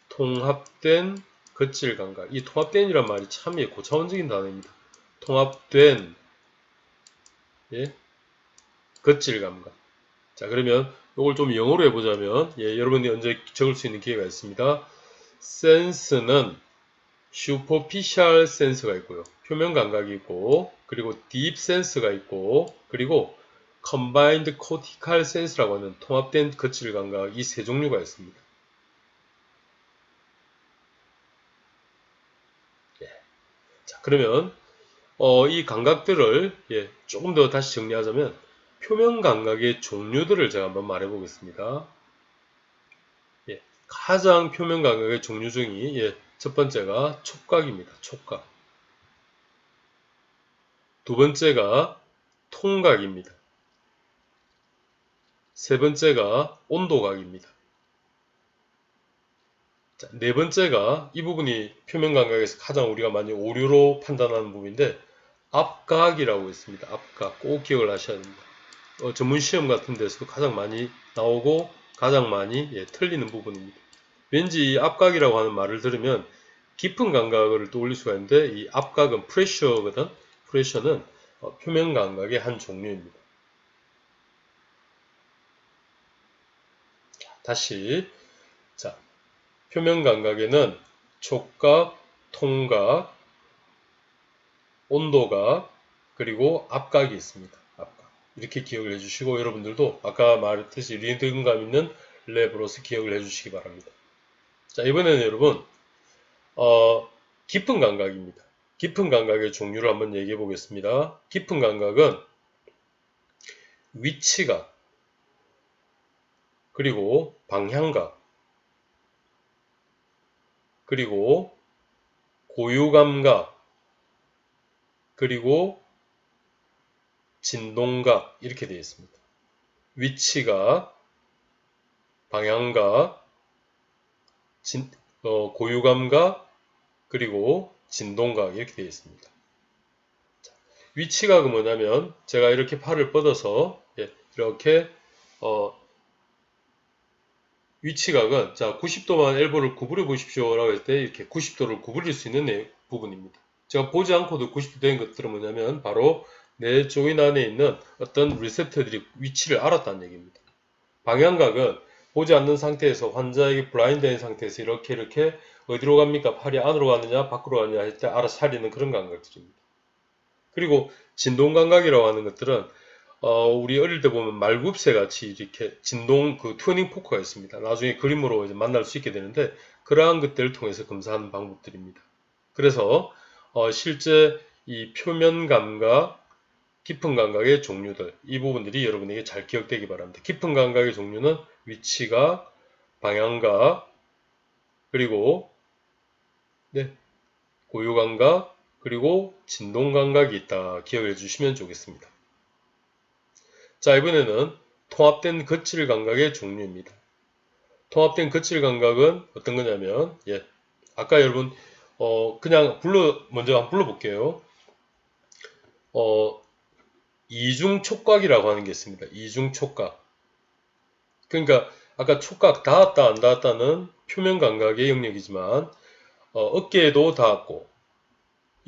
통합된 겉질 감각. 이 통합된이란 말이 참 고차원적인 단어입니다. 통합된 겉질 감각. 자, 그러면 이걸 좀 영어로 해보자면 여러분이 언제 적을 수 있는 기회가 있습니다. 센스는 슈퍼피셜 센스가 있고요. 표면 감각이 있고 그리고 딥 센스가 있고 그리고 컨바인드 코티칼 센스라고 하는 통합된 거칠 감각 이 세 종류가 있습니다. 자, 그러면 이 감각들을 조금 더 다시 정리하자면 표면 감각의 종류들을 제가 한번 말해 보겠습니다. 가장 표면 감각의 종류 중에 첫 번째가 촉각입니다. 촉각. 두 번째가 통각입니다. 세 번째가 온도각입니다. 자, 네 번째가 이 부분이 표면 감각에서 가장 우리가 많이 오류로 판단하는 부분인데 압각이라고 있습니다. 압각 꼭 기억을 하셔야 됩니다. 전문 시험 같은 데서도 가장 많이 나오고 가장 많이 틀리는 부분입니다. 왠지 이 압각이라고 하는 말을 들으면 깊은 감각을 떠올릴 수가 있는데 이 압각은 프레셔거든. 프레셔는 표면 감각의 한 종류입니다. 다시 자, 표면 감각에는 촉각, 통각, 온도각, 그리고 압각이 있습니다. 압각. 이렇게 기억을 해주시고 여러분들도 아까 말했듯이 리듬감 있는 랩으로서 기억을 해주시기 바랍니다. 자, 이번에는 여러분 깊은 감각입니다. 깊은 감각의 종류를 한번 얘기해 보겠습니다. 깊은 감각은 위치각, 그리고 방향각, 그리고 고유감각, 그리고 진동각 이렇게 되어 있습니다. 위치각, 방향각, 고유감각, 그리고 진동각 이렇게 되어 있습니다. 위치각은 뭐냐면 제가 이렇게 팔을 뻗어서 이렇게 위치각은 자 90도만 엘보를 구부려 보십시오 라고 할 때 이렇게 90도를 구부릴 수 있는 부분입니다. 제가 보지 않고도 90도 된 것들은 뭐냐면 바로 내 조인 안에 있는 어떤 리셉터들이 위치를 알았다는 얘기입니다. 방향각은 보지 않는 상태에서 환자에게 블라인드된 상태에서 이렇게 어디로 갑니까? 팔이 안으로 가느냐 밖으로 가느냐 할 때 알아서 살리는 그런 감각들입니다. 그리고 진동감각이라고 하는 것들은 우리 어릴 때 보면 말굽새 같이 이렇게 진동 그 튜닝 포크가 있습니다. 나중에 그림으로 이제 만날 수 있게 되는데 그러한 것들을 통해서 검사하는 방법들입니다. 그래서 실제 이 표면 감각, 깊은 감각의 종류들, 이 부분들이 여러분에게 잘 기억되기 바랍니다. 깊은 감각의 종류는 위치각, 방향각, 그리고 네, 고유 감각, 그리고 진동 감각이 있다. 기억해 주시면 좋겠습니다. 자, 이번에는 통합된 거칠 감각의 종류입니다. 통합된 거칠 감각은 어떤 거냐면, 아까 여러분, 그냥 먼저 한번 불러볼게요. 이중 촉각이라고 하는 게 있습니다. 이중 촉각. 그러니까, 아까 촉각 닿았다, 안 닿았다는 표면 감각의 영역이지만, 어깨에도 닿았고,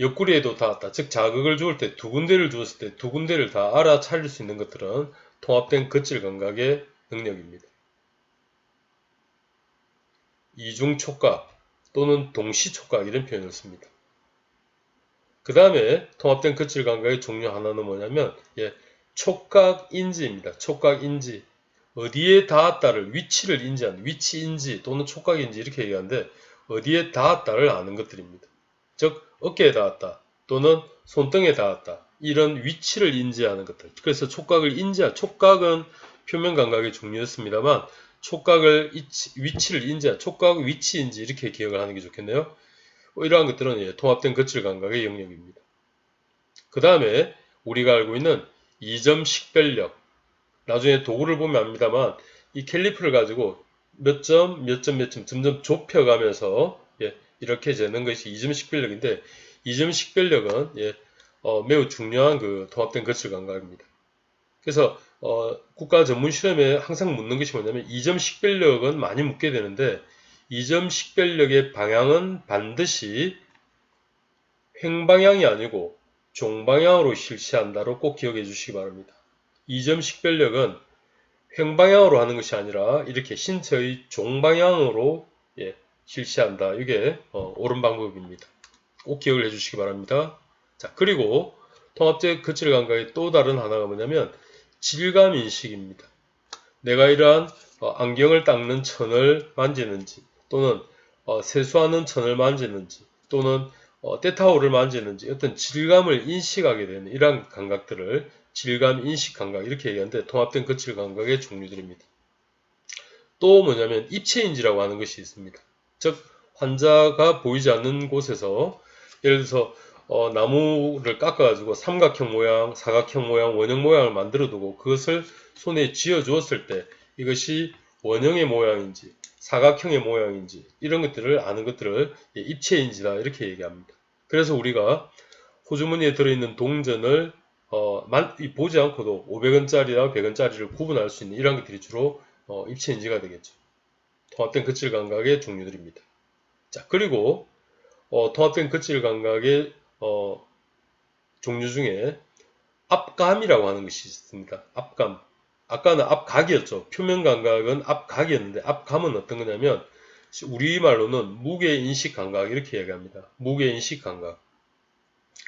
옆구리에도 닿았다. 즉, 자극을 주을 때 두 군데를 주었을 때 두 군데를 다 알아차릴 수 있는 것들은 통합된 거칠 감각의 능력입니다. 이중 촉각 또는 동시 촉각 이런 표현을 씁니다. 그 다음에 통합된 거칠 감각의 종류 하나는 뭐냐면 촉각 인지입니다. 촉각 인지. 어디에 닿았다를 위치를 인지하는 위치 인지 또는 촉각 인지 이렇게 얘기하는데 어디에 닿았다를 아는 것들입니다. 즉 어깨에 닿았다 또는 손등에 닿았다 이런 위치를 인지하는 것들. 그래서 촉각을 인지한 촉각은 표면 감각의 종류였습니다만 촉각을 위치를 인지한 촉각 위치 인지 이렇게 기억을 하는 게 좋겠네요. 이러한 것들은 통합된 거칠 감각의 영역입니다. 그 다음에 우리가 알고 있는 이점 식별력. 나중에 도구를 보면 압니다만 이 캘리퍼를 가지고 몇 점 점점 좁혀가면서 이렇게 재는 것이 이점 식별력인데 이점 식별력은 매우 중요한 그 통합된 거칠 감각입니다. 그래서 국가 전문 시험에 항상 묻는 것이 뭐냐면 이점 식별력은 많이 묻게 되는데 이점 식별력의 방향은 반드시 횡방향이 아니고 종방향으로 실시한다로 꼭 기억해 주시기 바랍니다. 이점 식별력은 횡방향으로 하는 것이 아니라 이렇게 신체의 종방향으로 실시한다. 이게 옳은 방법입니다. 꼭 기억을 해 주시기 바랍니다. 자, 그리고 통합적 거칠 감각의 또 다른 하나가 뭐냐면 질감 인식입니다. 내가 이러한 안경을 닦는 천을 만지는지 또는 세수하는 천을 만지는지 또는 때타올을 만지는지 어떤 질감을 인식하게 되는 이러한 감각들을 질감 인식 감각 이렇게 얘기하는데 통합된 거칠 감각의 종류들입니다. 또 뭐냐면 입체인지라고 하는 것이 있습니다. 즉 환자가 보이지 않는 곳에서 예를 들어서 나무를 깎아가지고 삼각형 모양, 사각형 모양, 원형 모양을 만들어 두고 그것을 손에 쥐어 주었을 때 이것이 원형의 모양인지 사각형의 모양인지 이런 것들을 아는 것들을 입체인지다 이렇게 얘기합니다. 그래서 우리가 호주머니에 들어있는 동전을 보지 않고도 500원짜리와 100원짜리를 구분할 수 있는 이런 것들이 주로 입체인지가 되겠죠. 통합된 거칠 감각의 종류들입니다. 자, 그리고 통합된 거칠 감각의 종류 중에 앞감이라고 하는 것이 있습니다. 앞감. 아까는 앞각이었죠. 표면 감각은 앞각이었는데 앞감은 어떤 거냐면 우리말로는 무게인식 감각 이렇게 얘기합니다. 무게인식 감각.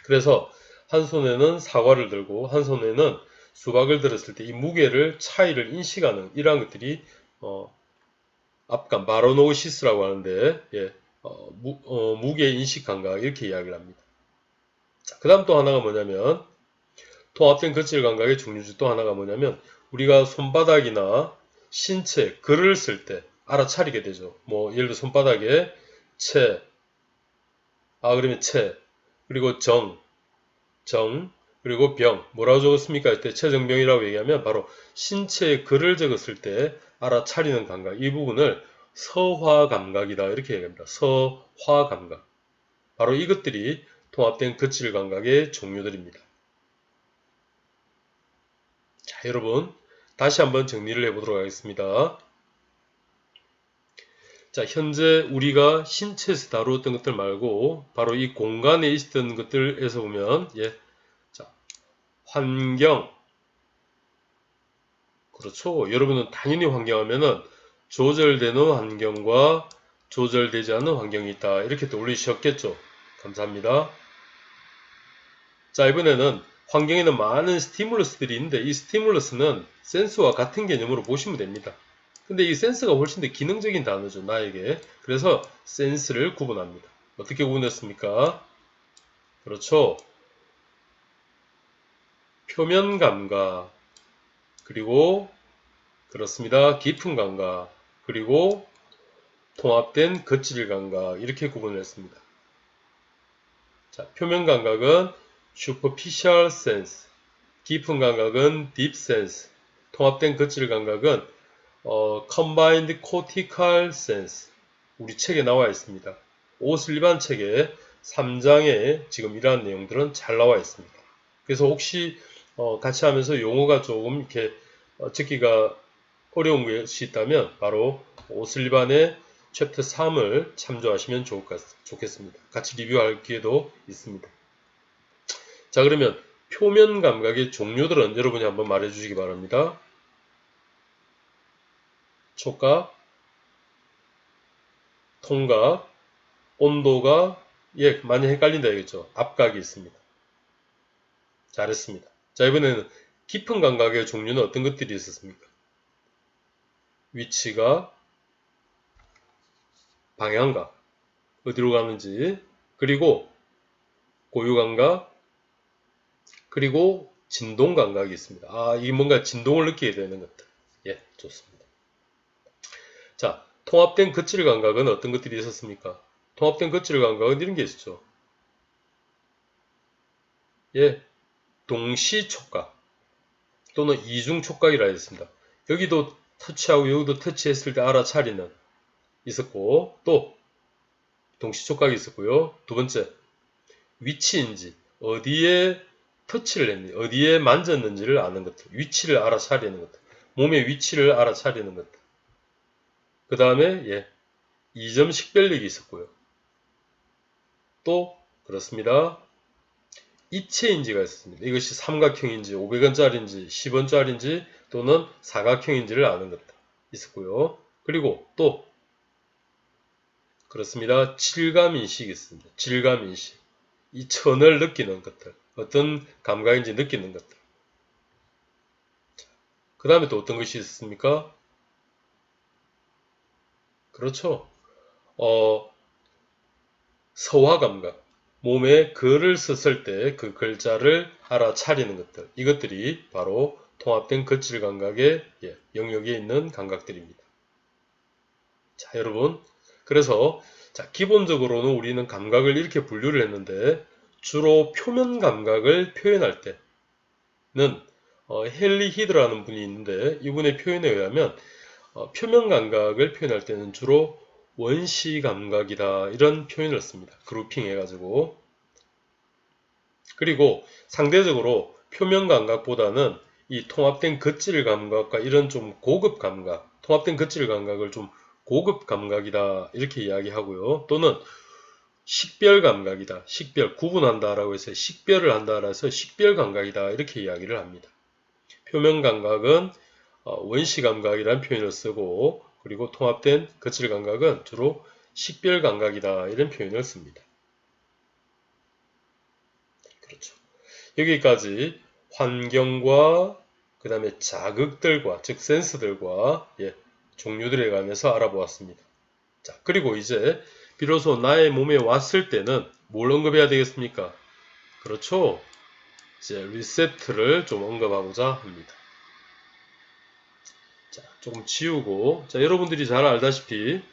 그래서 한 손에는 사과를 들고 한 손에는 수박을 들었을 때 이 무게를 차이를 인식하는 이러한 것들이 앞감 바로노시스라고 하는데 무게 인식 감각 이렇게 이야기를 합니다. 그 다음 또 하나가 뭐냐면 통합된 거칠 감각의 종류 중 또 하나가 뭐냐면 우리가 손바닥이나 신체 글을 쓸 때 알아차리게 되죠. 뭐 예를 들어 손바닥에 채, 그러면 채, 그리고 정, 그리고 병. 뭐라고 적었습니까? 할 때 체정병이라고 얘기하면 바로 신체에 글을 적었을 때 알아차리는 감각. 이 부분을 서화 감각이다. 이렇게 얘기합니다. 서화 감각. 바로 이것들이 통합된 거칠 감각의 종류들입니다. 자, 여러분. 다시 한번 정리를 해보도록 하겠습니다. 자, 현재 우리가 신체에서 다루었던 것들 말고 바로 이 공간에 있었던 것들에서 보면 자, 환경. 그렇죠. 여러분은 당연히 환경하면은 조절되는 환경과 조절되지 않는 환경이 있다. 이렇게 떠올리셨겠죠. 감사합니다. 자, 이번에는 환경에는 많은 스티뮬러스들이 있는데 이 스티뮬러스는 센스와 같은 개념으로 보시면 됩니다. 근데 이 센스가 훨씬 더 기능적인 단어죠, 나에게. 그래서 센스를 구분합니다. 어떻게 구분했습니까? 그렇죠. 표면 감각, 그리고 그렇습니다. 깊은 감각, 그리고 통합된 거칠 감각, 이렇게 구분을 했습니다. 자, 표면 감각은 superficial sense, 깊은 감각은 deep sense, 통합된 거칠 감각은 combined cortical sense. 우리 책에 나와 있습니다. 오슬리반 책에 3장에 지금 이러한 내용들은 잘 나와 있습니다. 그래서 혹시 같이 하면서 용어가 조금 이렇게 듣기가 어려운 것이 있다면 바로 오슬리반의 챕터 3을 참조하시면 좋겠습니다. 같이 리뷰할 기회도 있습니다. 자, 그러면 표면 감각의 종류들은 여러분이 한번 말해주시기 바랍니다. 촉각, 통각, 온도가 많이 헷갈린다 이거죠. 압각이 있습니다. 잘했습니다. 자, 이번에는 깊은 감각의 종류는 어떤 것들이 있었습니까? 위치가, 방향각, 어디로 가는지, 그리고 고유감각, 그리고 진동감각이 있습니다. 아, 이게 뭔가 진동을 느끼게 되는 것들. 예, 좋습니다. 자, 통합된 거칠 감각은 어떤 것들이 있었습니까? 통합된 거칠 감각은 이런 게 있었죠. 예, 동시 촉각 또는 이중 촉각이라 했습니다. 여기도 터치하고 여기도 터치했을 때 알아차리는 있었고, 또 동시 촉각이 있었고요. 두 번째, 위치인지 어디에 터치를 했는지 어디에 만졌는지를 아는 것들, 위치를 알아차리는 것들, 몸의 위치를 알아차리는 것들. 그 다음에 이점 식별력이 있었고요. 또 그렇습니다. 입체인지가 있었습니다. 이것이 삼각형인지 500원짜리인지 10원짜리인지 또는 사각형인지를 아는 것들 있었고요. 그리고 또 그렇습니다. 질감인식이 있습니다. 질감인식. 이 천을 느끼는 것들. 어떤 감각인지 느끼는 것들. 그 다음에 또 어떤 것이 있습니까? 그렇죠. 서화 감각. 몸에 글을 썼을 때 그 글자를 알아차리는 것들. 이것들이 바로 통합된 거칠 감각의 영역에 있는 감각들입니다. 자, 여러분. 그래서 기본적으로는 우리는 감각을 이렇게 분류를 했는데 주로 표면 감각을 표현할 때는 헨리 히드라는 분이 있는데 이분의 표현에 의하면 표면 감각을 표현할 때는 주로 원시 감각이다 이런 표현을 씁니다. 그룹핑 해가지고. 그리고 상대적으로 표면 감각보다는 이 통합된 거칠 감각과 이런 좀 고급 감각, 통합된 거칠 감각을 좀 고급 감각이다 이렇게 이야기하고요. 또는 식별 감각이다. 식별, 구분한다라고 해서 식별을 한다라 해서 식별 감각이다 이렇게 이야기를 합니다. 표면 감각은 원시 감각이라는 표현을 쓰고 그리고 통합된 거칠 감각은 주로 식별 감각이다 이런 표현을 씁니다. 그렇죠. 여기까지 환경과 그 다음에 자극들과 즉 센스들과 종류들에 관해서 알아보았습니다. 자, 그리고 이제 비로소 나의 몸에 왔을 때는 뭘 언급해야 되겠습니까? 그렇죠. 이제 리셉트를 좀 언급하고자 합니다. 자, 조금 지우고, 자, 여러분들이 잘 알다시피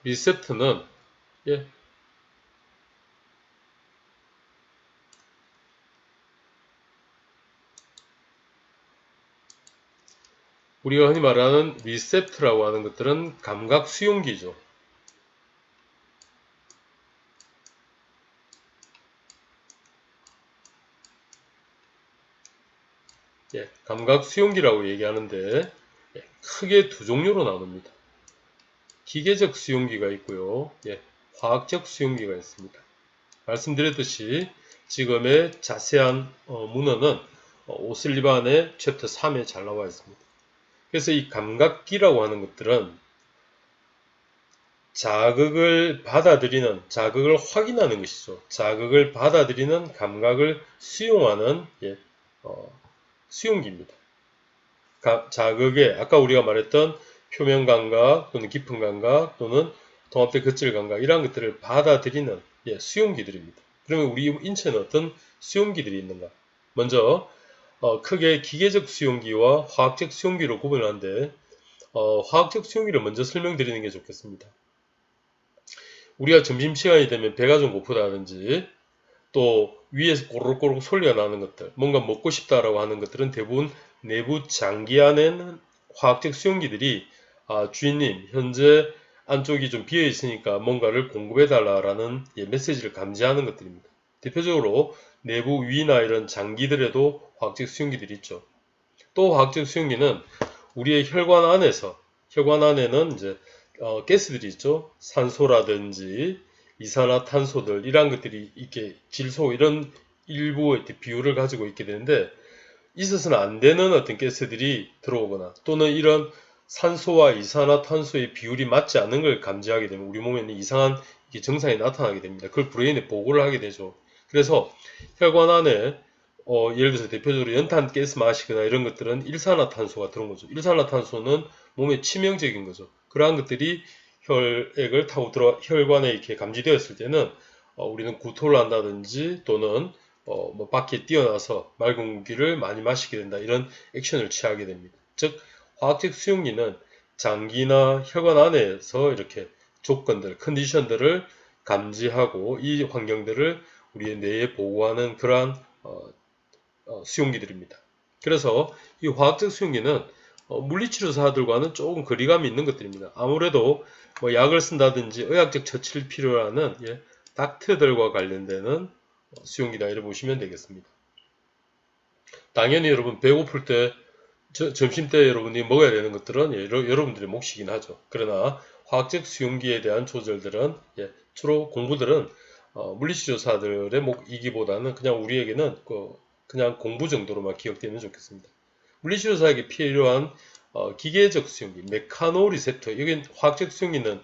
리셉트는 우리가 흔히 말하는 리셉트라고 하는 것들은 감각 수용기죠. 감각 수용기라고 얘기하는데 크게 두 종류로 나눕니다. 기계적 수용기가 있고요. 화학적 수용기가 있습니다. 말씀드렸듯이 지금의 자세한 문헌은 오슬리반의 챕터 3에 잘 나와 있습니다. 그래서 이 감각기라고 하는 것들은 자극을 받아들이는, 자극을 확인하는 것이죠. 자극을 받아들이는 감각을 수용하는 수용기입니다. 자극에 아까 우리가 말했던 표면 감각 또는 깊은 감각 또는 통합된 거칠 감각 이러한 것들을 받아들이는 수용기들입니다. 그러면 우리 인체는 어떤 수용기들이 있는가? 먼저 크게 기계적 수용기와 화학적 수용기로 구분하는데 화학적 수용기를 먼저 설명드리는 게 좋겠습니다. 우리가 점심시간이 되면 배가 좀 고프다든지 또 위에서 꼬르륵꼬르륵 소리가 나는 것들, 뭔가 먹고 싶다라고 하는 것들은 대부분 내부 장기 안에는 화학적 수용기들이 주인님 현재 안쪽이 좀 비어 있으니까 뭔가를 공급해 달라라는 메시지를 감지하는 것들입니다. 대표적으로 내부 위나 이런 장기들에도 화학적 수용기들이 있죠. 또 화학적 수용기는 우리의 혈관 안에는 이제 가스들이 있죠. 산소라든지 이산화탄소들 이런 것들이 이렇게 질소 이런 일부의 비율을 가지고 있게 되는데 있어서는 안 되는 어떤 가스들이 들어오거나 또는 이런 산소와 이산화탄소의 비율이 맞지 않는 걸 감지하게 되면 우리 몸에는 이상한 증상이 나타나게 됩니다. 그걸 브레인에 보고를 하게 되죠. 그래서 혈관 안에 예를 들어서 대표적으로 연탄 가스 마시거나 이런 것들은 일산화탄소가 들어온 거죠. 일산화탄소는 몸에 치명적인 거죠. 그러한 것들이 혈액을 타고 들어 혈관에 이렇게 감지되었을 때는 우리는 구토를 한다든지 또는 뭐 밖에 뛰어나서 맑은 공기를 많이 마시게 된다. 이런 액션을 취하게 됩니다. 즉 화학적 수용기는 장기나 혈관 안에서 이렇게 조건들, 컨디션들을 감지하고 이 환경들을 우리의 뇌에 보고하는 그러한 수용기들입니다. 그래서 이 화학적 수용기는 물리치료사들과는 조금 거리감이 있는 것들입니다. 아무래도 뭐 약을 쓴다든지 의학적 처치를 필요로 하는 닥터들과 관련되는 수용기다 이렇게 보시면 되겠습니다. 당연히 여러분 배고플 때 점심 때 여러분이 먹어야 되는 것들은 여러분들의 몫이긴 하죠. 그러나 화학적 수용기에 대한 조절들은 주로 공부들은 물리치료사들의 몫이기보다는 그냥 우리에게는 그냥 공부 정도로만 기억되면 좋겠습니다. 물리치료사에게 필요한 기계적 수용기, 메카노 리셉터, 여기 화학적 수용기는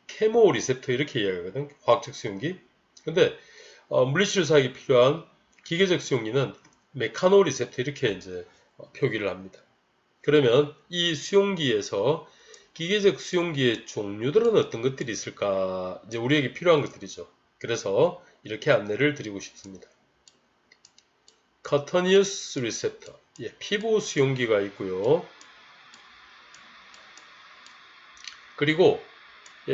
케모 리셉터 이렇게 이야기하거든. 화학적 수용기. 근데 물리치료사에게 필요한 기계적 수용기는 메카노 리셉터 이렇게 이제 표기를 합니다. 그러면 이 수용기에서 기계적 수용기의 종류들은 어떤 것들이 있을까? 이제 우리에게 필요한 것들이죠. 그래서 이렇게 안내를 드리고 싶습니다. cutaneous receptor, 피부 수용기가 있고요. 그리고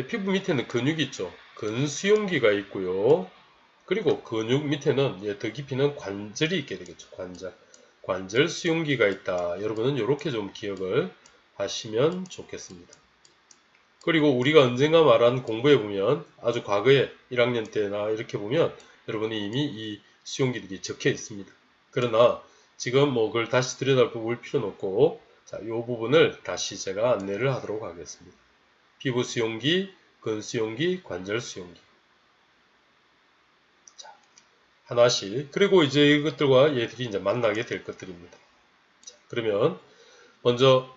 피부 밑에는 근육이 있죠. 근수용기가 있고요. 그리고 근육 밑에는 더 깊이는 관절이 있게 되겠죠. 관절 수용기가 있다. 여러분은 이렇게 좀 기억을 하시면 좋겠습니다. 그리고 우리가 언젠가 말한 공부해 보면 아주 과거에 1학년 때나 이렇게 보면 여러분이 이미 이 수용기들이 적혀 있습니다. 그러나 지금 뭐 그걸 다시 들여다볼 필요는 없고 자, 이 부분을 다시 제가 안내를 하도록 하겠습니다. 피부 수용기, 근 수용기, 관절 수용기. 자, 하나씩. 그리고 이제 이것들과 얘들이 이제 만나게 될 것들입니다. 자, 그러면 먼저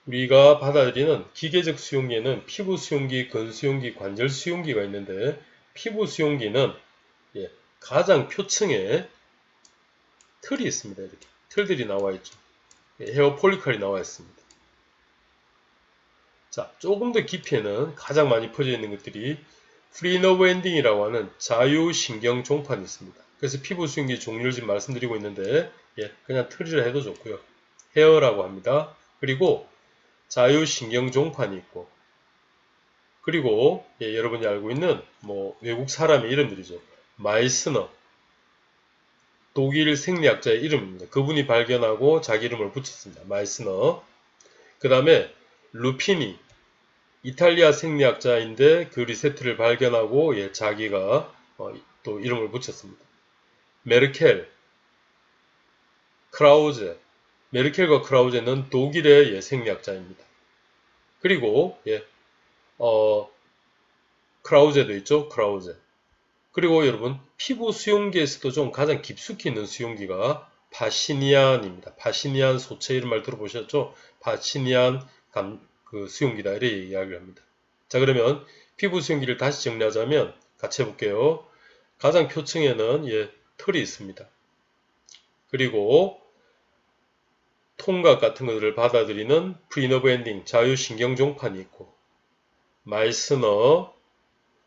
우리가 받아들이는 기계적 수용기에는 피부 수용기, 근 수용기, 관절 수용기가 있는데 피부 수용기는 가장 표층에 틀이 있습니다. 이렇게 틀들이 나와 있죠. 헤어 폴리컬이 나와 있습니다. 자, 조금 더 깊이에는 가장 많이 퍼져 있는 것들이 프리너브 엔딩이라고 하는 자유신경 종판이 있습니다. 그래서 피부 수용기 종류를 지금 말씀드리고 있는데 그냥 틀이라 해도 좋고요. 헤어라고 합니다. 그리고 자유신경 종판이 있고 그리고 여러분이 알고 있는 뭐 외국 사람의 이름들이죠. 마이스너 독일 생리학자의 이름입니다. 그분이 발견하고 자기 이름을 붙였습니다. 마이스너. 그 다음에 루피니 이탈리아 생리학자인데 그 리세트를 발견하고 자기가 또 이름을 붙였습니다. 메르켈, 크라우제. 메르켈과 크라우제는 독일의 생리학자입니다. 그리고 크라우제도 있죠. 크라우제. 그리고 여러분 피부 수용기에서도 좀 가장 깊숙이 있는 수용기가 파시니안입니다. 파시니안 소체 이런 말 들어보셨죠? 파시니안 그 수용기다 이렇게 이야기를 합니다. 자, 그러면 피부 수용기를 다시 정리하자면 같이 해볼게요. 가장 표층에는 털이 있습니다. 그리고 통각 같은 것들을 받아들이는 프리너브 엔딩 자유신경종판이 있고 마이스너,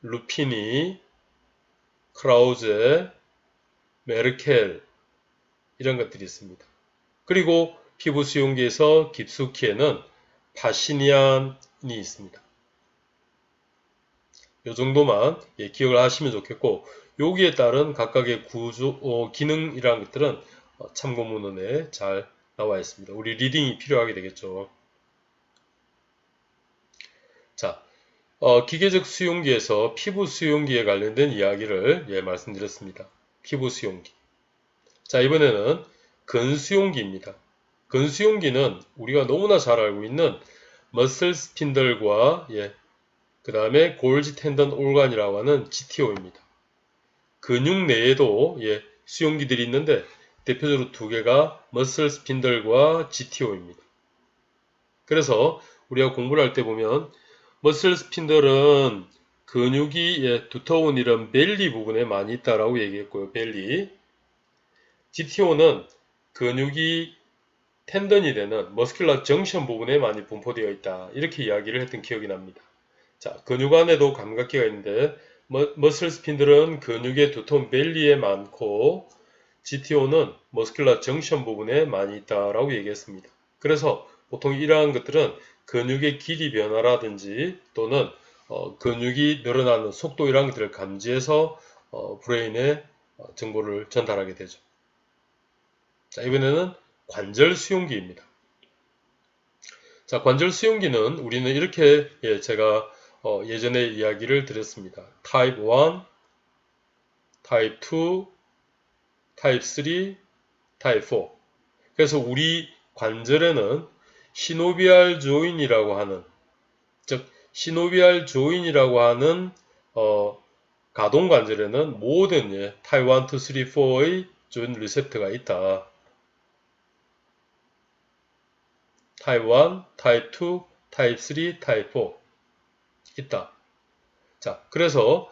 루피니, 크라우제, 메르켈 이런 것들이 있습니다. 그리고 피부 수용기에서 깊숙이에는 파시니안이 있습니다. 이 정도만 기억을 하시면 좋겠고 여기에 따른 각각의 구조, 기능이라는 것들은 참고문헌에 잘 나와 있습니다. 우리 리딩이 필요하게 되겠죠. 자, 기계적 수용기에서 피부 수용기에 관련된 이야기를 말씀드렸습니다. 피부 수용기. 자, 이번에는 근수용기입니다. 근수용기는 우리가 너무나 잘 알고 있는 머슬 스핀들과 그 다음에 골지 텐던 올간이라고 하는 GTO입니다. 근육 내에도 수용기들이 있는데 대표적으로 두 개가 머슬 스핀들과 GTO입니다. 그래서 우리가 공부를 할 때 보면 머슬 스핀들은 근육이 두터운 이런 벨리 부분에 많이 있다라고 얘기했고요. 벨리. GTO는 근육이 텐던이 되는 머스큘러 정션 부분에 많이 분포되어 있다. 이렇게 이야기를 했던 기억이 납니다. 자, 근육 안에도 감각기가 있는데 머슬 스핀들은 근육의 두터운 벨리에 많고 GTO는 머스큘러 정션 부분에 많이 있다라고 얘기했습니다. 그래서 보통 이러한 것들은 근육의 길이 변화라든지 또는 근육이 늘어나는 속도 이런 것들을 감지해서 브레인에 정보를 전달하게 되죠. 자, 이번에는 관절 수용기입니다. 자, 관절 수용기는 우리는 이렇게 제가 예전에 이야기를 드렸습니다. 타입 1, 타입 2, 타입 3, 타입 4. 그래서 우리 관절에는 시노비알 조인이라고 하는, 즉 시노비알 조인이라고 하는 가동 관절에는 모든 타입 1, 2, 3, 4의 조인 리셉터가 있다. 타입 1, 타입 2, 타입 3, 타입 4 있다. 자, 그래서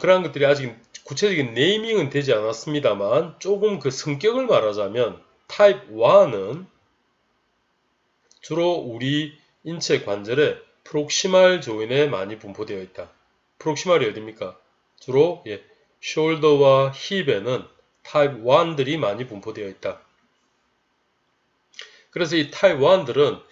그러한 것들이 아직 구체적인 네이밍은 되지 않았습니다만 조금 그 성격을 말하자면 타입 1은 주로 우리 인체 관절에 프록시말 조인에 많이 분포되어 있다. 프록시말이 어디입니까? 주로 숄더와 힙에는 타입 1들이 많이 분포되어 있다. 그래서 이 타입 1들은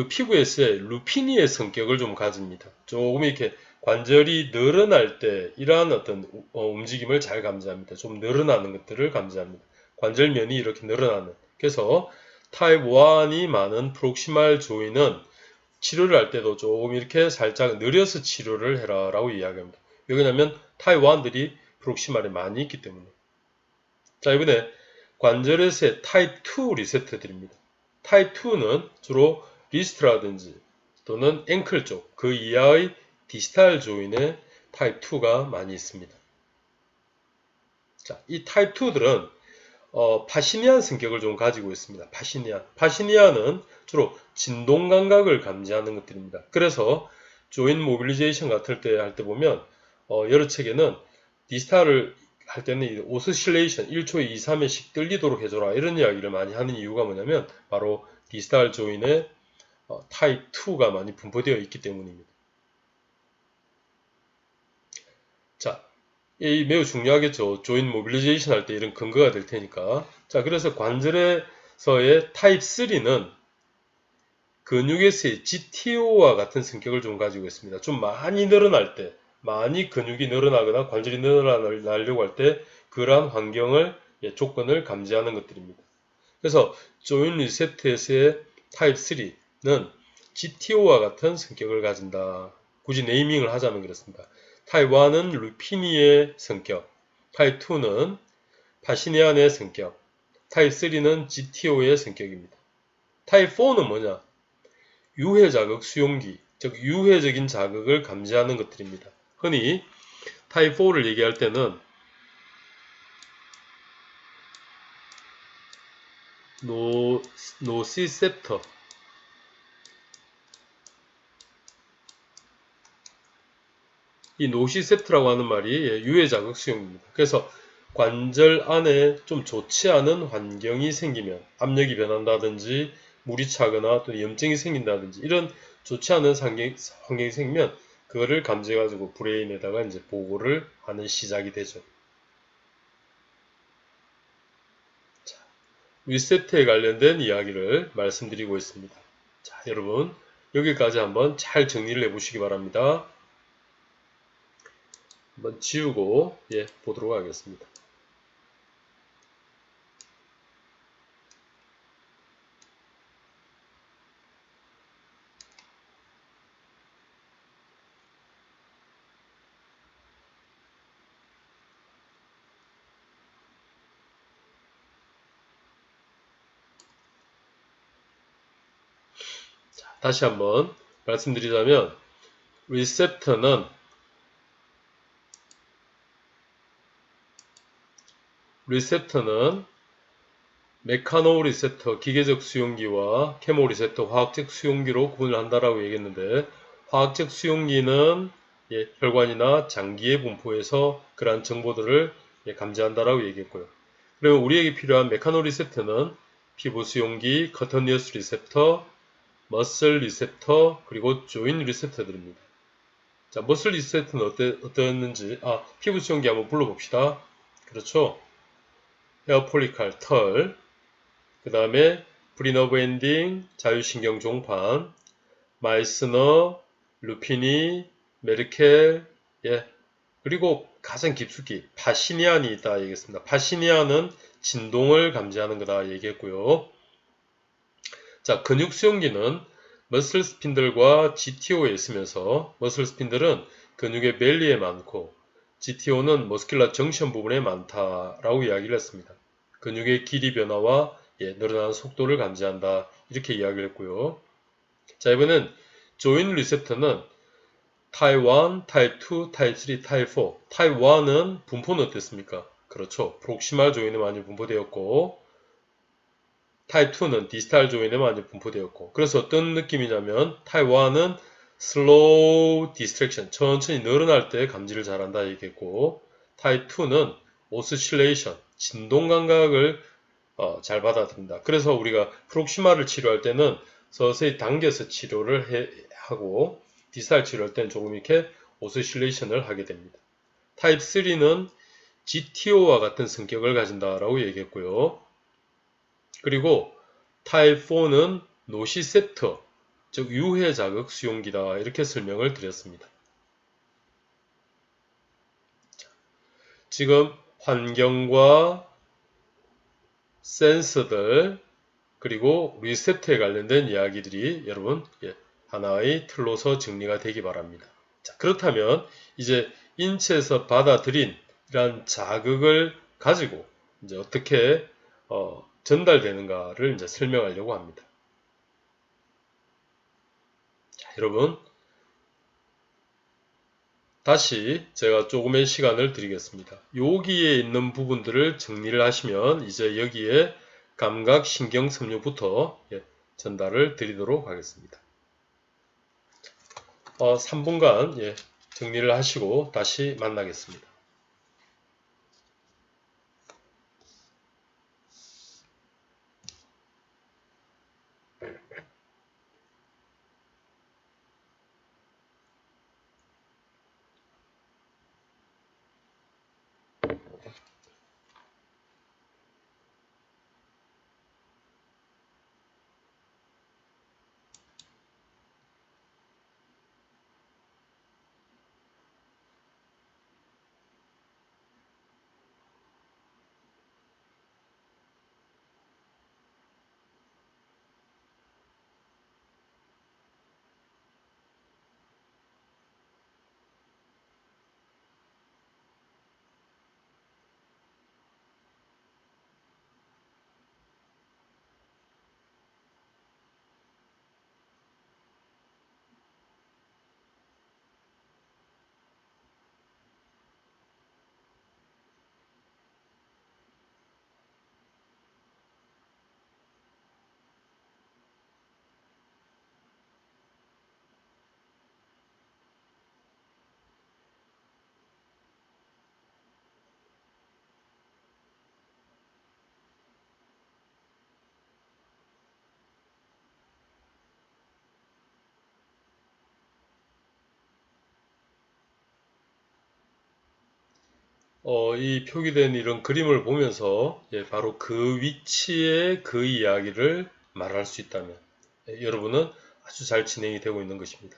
피부에서의 루피니의 성격을 좀 가집니다. 조금 이렇게 관절이 늘어날 때 이러한 어떤 움직임을 잘 감지합니다. 좀 늘어나는 것들을 감지합니다. 관절면이 이렇게 늘어나는. 그래서 타입 1이 많은 프록시말 조인은 치료를 할 때도 조금 이렇게 살짝 느려서 치료를 해라 라고 이야기합니다. 왜냐하면 타입 1들이 프록시말에 많이 있기 때문에. 자, 이번에 관절에서의 타입 2 리셉터들입니다. 타입 2는 주로 리스트라든지 또는 앵클 쪽, 그 이하의 디스탈 조인에 타입 2가 많이 있습니다. 자, 이 타입 2들은 파시니안 성격을 좀 가지고 있습니다. 파시니안은 주로 진동 감각을 감지하는 것들입니다. 그래서 조인 모빌리제이션 같은 때 할 때 보면 여러 책에는 디스탈을 할 때는 이 오스실레이션 1초에 2, 3회씩 떨리도록 해줘라 이런 이야기를 많이 하는 이유가 뭐냐면 바로 디스탈 조인에 타입 2가 많이 분포되어 있기 때문입니다. 자, 이 매우 중요하겠죠. 조인 모빌리제이션 할 때 이런 근거가 될 테니까. 자, 그래서 관절에서의 타입 3는 근육에서의 GTO와 같은 성격을 좀 가지고 있습니다. 좀 많이 늘어날 때, 많이 근육이 늘어나거나 관절이 늘어나려고 할 때 그러한 환경을 조건을 감지하는 것들입니다. 그래서 조인 리셉터에서의 타입 3는 GTO와 같은 성격을 가진다. 굳이 네이밍을 하자면 그렇습니다. 타입 1은 루피니의 성격, 타입 2는 파시니안의 성격, 타입 3는 GTO의 성격입니다. 타입 4는 뭐냐? 유해자극 수용기, 즉 유해적인 자극을 감지하는 것들입니다. 흔히 타입 4를 얘기할 때는 노시셉터. 이 노시셉트라고 하는 말이 유해자극 수용입니다. 그래서 관절 안에 좀 좋지 않은 환경이 생기면 압력이 변한다든지 물이 차거나 또 염증이 생긴다든지 이런 좋지 않은 환경이 생기면 그거를 감지해가지고 브레인에다가 이제 보고를 하는 시작이 되죠. 자, 리세트에 관련된 이야기를 말씀드리고 있습니다. 자, 여러분 여기까지 한번 잘 정리를 해보시기 바랍니다. 한번 지우고 보도록 하겠습니다. 다시 한번 말씀드리자면 리셉터는 메카노 리셉터 기계적 수용기와 케모 리셉터 화학적 수용기로 구분을 한다라고 얘기했는데 화학적 수용기는 혈관이나 장기의 분포에서 그러한 정보들을 감지한다라고 얘기했고요. 그리고 우리에게 필요한 메카노 리셉터는 피부 수용기, 커터니어스 리셉터, 머슬 리셉터, 그리고 조인 리셉터들입니다. 자, 머슬 리셋은 어땠는지, 피부 수용기 한번 불러봅시다. 그렇죠. 헤어 폴리칼, 털. 그 다음에 브리너브 엔딩, 자율신경 종판, 마이스너, 루피니, 메르켈, 그리고 가장 깊숙이 파시니안이 있다 얘기했습니다. 파시니안은 진동을 감지하는 거다 얘기했고요. 자, 근육 수용기는 머슬 스핀들과 GTO에 있으면서 머슬 스핀들은 근육의 벨리에 많고 GTO는 머스큘러 정션 부분에 많다라고 이야기를 했습니다. 근육의 길이 변화와 늘어나는 속도를 감지한다 이렇게 이야기를 했고요. 자, 이번엔 조인 리셉터는 타입 1, 타입 2, 타입 3, 타입 4. 타입 1은 분포는 어땠습니까? 그렇죠. 프록시말 조인에 많이 분포되었고 타입 2는 디스탈 조인에 많이 분포되었고 그래서 어떤 느낌이냐면 타입 1은 슬로우 디스트랙션 천천히 늘어날 때 감지를 잘한다 얘기했고 타입 2는 오스실레이션 진동 감각을 잘 받아들인다. 그래서 우리가 프록시마를 치료할 때는 서서히 당겨서 치료를 하고 디스탈 치료할 때는 조금 이렇게 오스실레이션을 하게 됩니다. 타입 3는 GTO와 같은 성격을 가진다라고 얘기했고요. 그리고 타입 4는 노시셉터, 즉 유해자극 수용기다 이렇게 설명을 드렸습니다. 지금 환경과 센서들 그리고 리셉터에 관련된 이야기들이 여러분 하나의 틀로서 정리가 되기 바랍니다. 자, 그렇다면 이제 인체에서 받아들인 이러한 자극을 가지고 이제 어떻게 전달되는가를 이제 설명하려고 합니다. 자, 여러분 다시 제가 조금의 시간을 드리겠습니다. 여기에 있는 부분들을 정리를 하시면 이제 여기에 감각 신경 섬유부터 전달을 드리도록 하겠습니다. 3분간 정리를 하시고 다시 만나겠습니다. 이 표기된 이런 그림을 보면서 바로 그 위치의 그 이야기를 말할 수 있다면 여러분은 아주 잘 진행이 되고 있는 것입니다.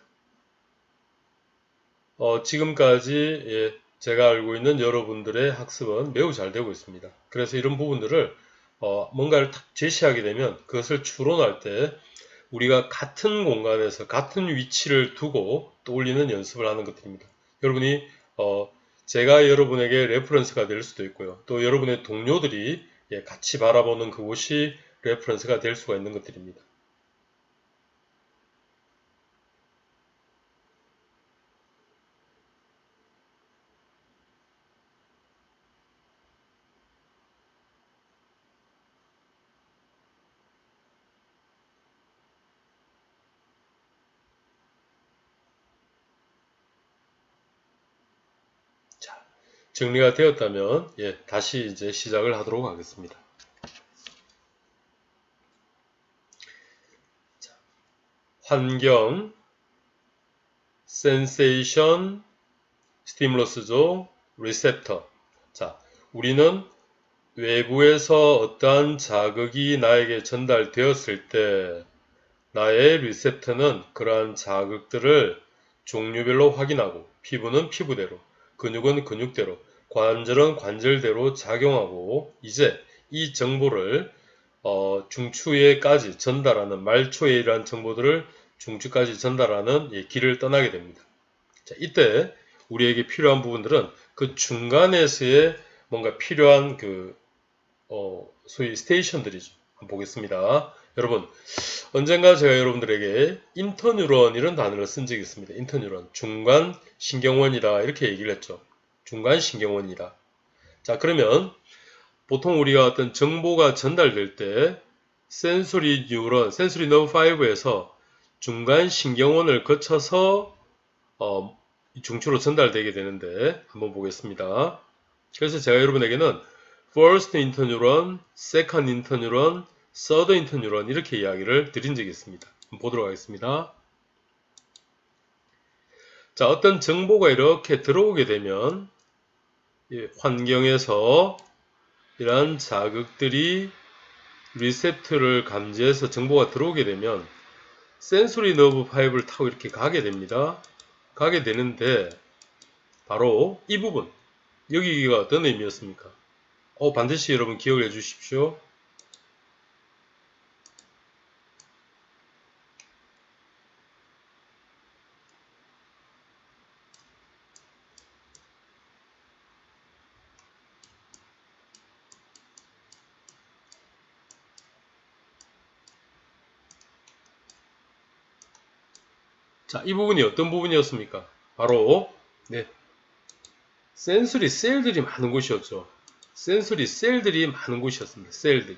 지금까지 제가 알고 있는 여러분들의 학습은 매우 잘 되고 있습니다. 그래서 이런 부분들을 뭔가를 탁 제시하게 되면 그것을 추론할 때 우리가 같은 공간에서 같은 위치를 두고 떠올리는 연습을 하는 것들입니다. 여러분이 제가 여러분에게 레퍼런스가 될 수도 있고요. 또 여러분의 동료들이 같이 바라보는 그곳이 레퍼런스가 될 수가 있는 것들입니다. 자, 정리가 되었다면 다시 이제 시작을 하도록 하겠습니다. 자, 환경, 센세이션, 스티뮬러스죠. 리셉터. 자, 우리는 외부에서 어떠한 자극이 나에게 전달되었을 때 나의 리셉터는 그러한 자극들을 종류별로 확인하고 피부는 피부대로, 근육은 근육대로, 관절은 관절대로 작용하고 이제 이 정보를 중추에까지 전달하는 말초에 이러한 정보들을 중추까지 전달하는 길을 떠나게 됩니다. 자, 이때 우리에게 필요한 부분들은 그 중간에서의 뭔가 필요한 소위 스테이션들이죠. 한번 보겠습니다. 여러분, 언젠가 제가 여러분들에게 인터뉴런 이런 단어를 쓴 적이 있습니다. 인터뉴런, 중간 신경원이다 이렇게 얘기를 했죠. 중간 신경원이다. 자, 그러면 보통 우리가 어떤 정보가 전달될 때 센소리 뉴런, 센소리 너브 5에서 중간 신경원을 거쳐서 중추로 전달되게 되는데 한번 보겠습니다. 그래서 제가 여러분에게는 first interneuron, second interneuron, third interneuron 이렇게 이야기를 드린 적이 있습니다. 한번 보도록 하겠습니다. 자, 어떤 정보가 이렇게 들어오게 되면 환경에서 이러한 자극들이 리셉터를 감지해서 정보가 들어오게 되면 센소리 너브 파이브를 타고 이렇게 가게 됩니다. 가게 되는데 바로 이 부분 여기가 어떤 의미였습니까? 반드시 여러분 기억을 해 주십시오. 자, 이 부분이 어떤 부분이었습니까? 바로 센서리 셀들이 많은 곳이었죠. 센서리 셀들이 많은 곳이었습니다. 셀들이.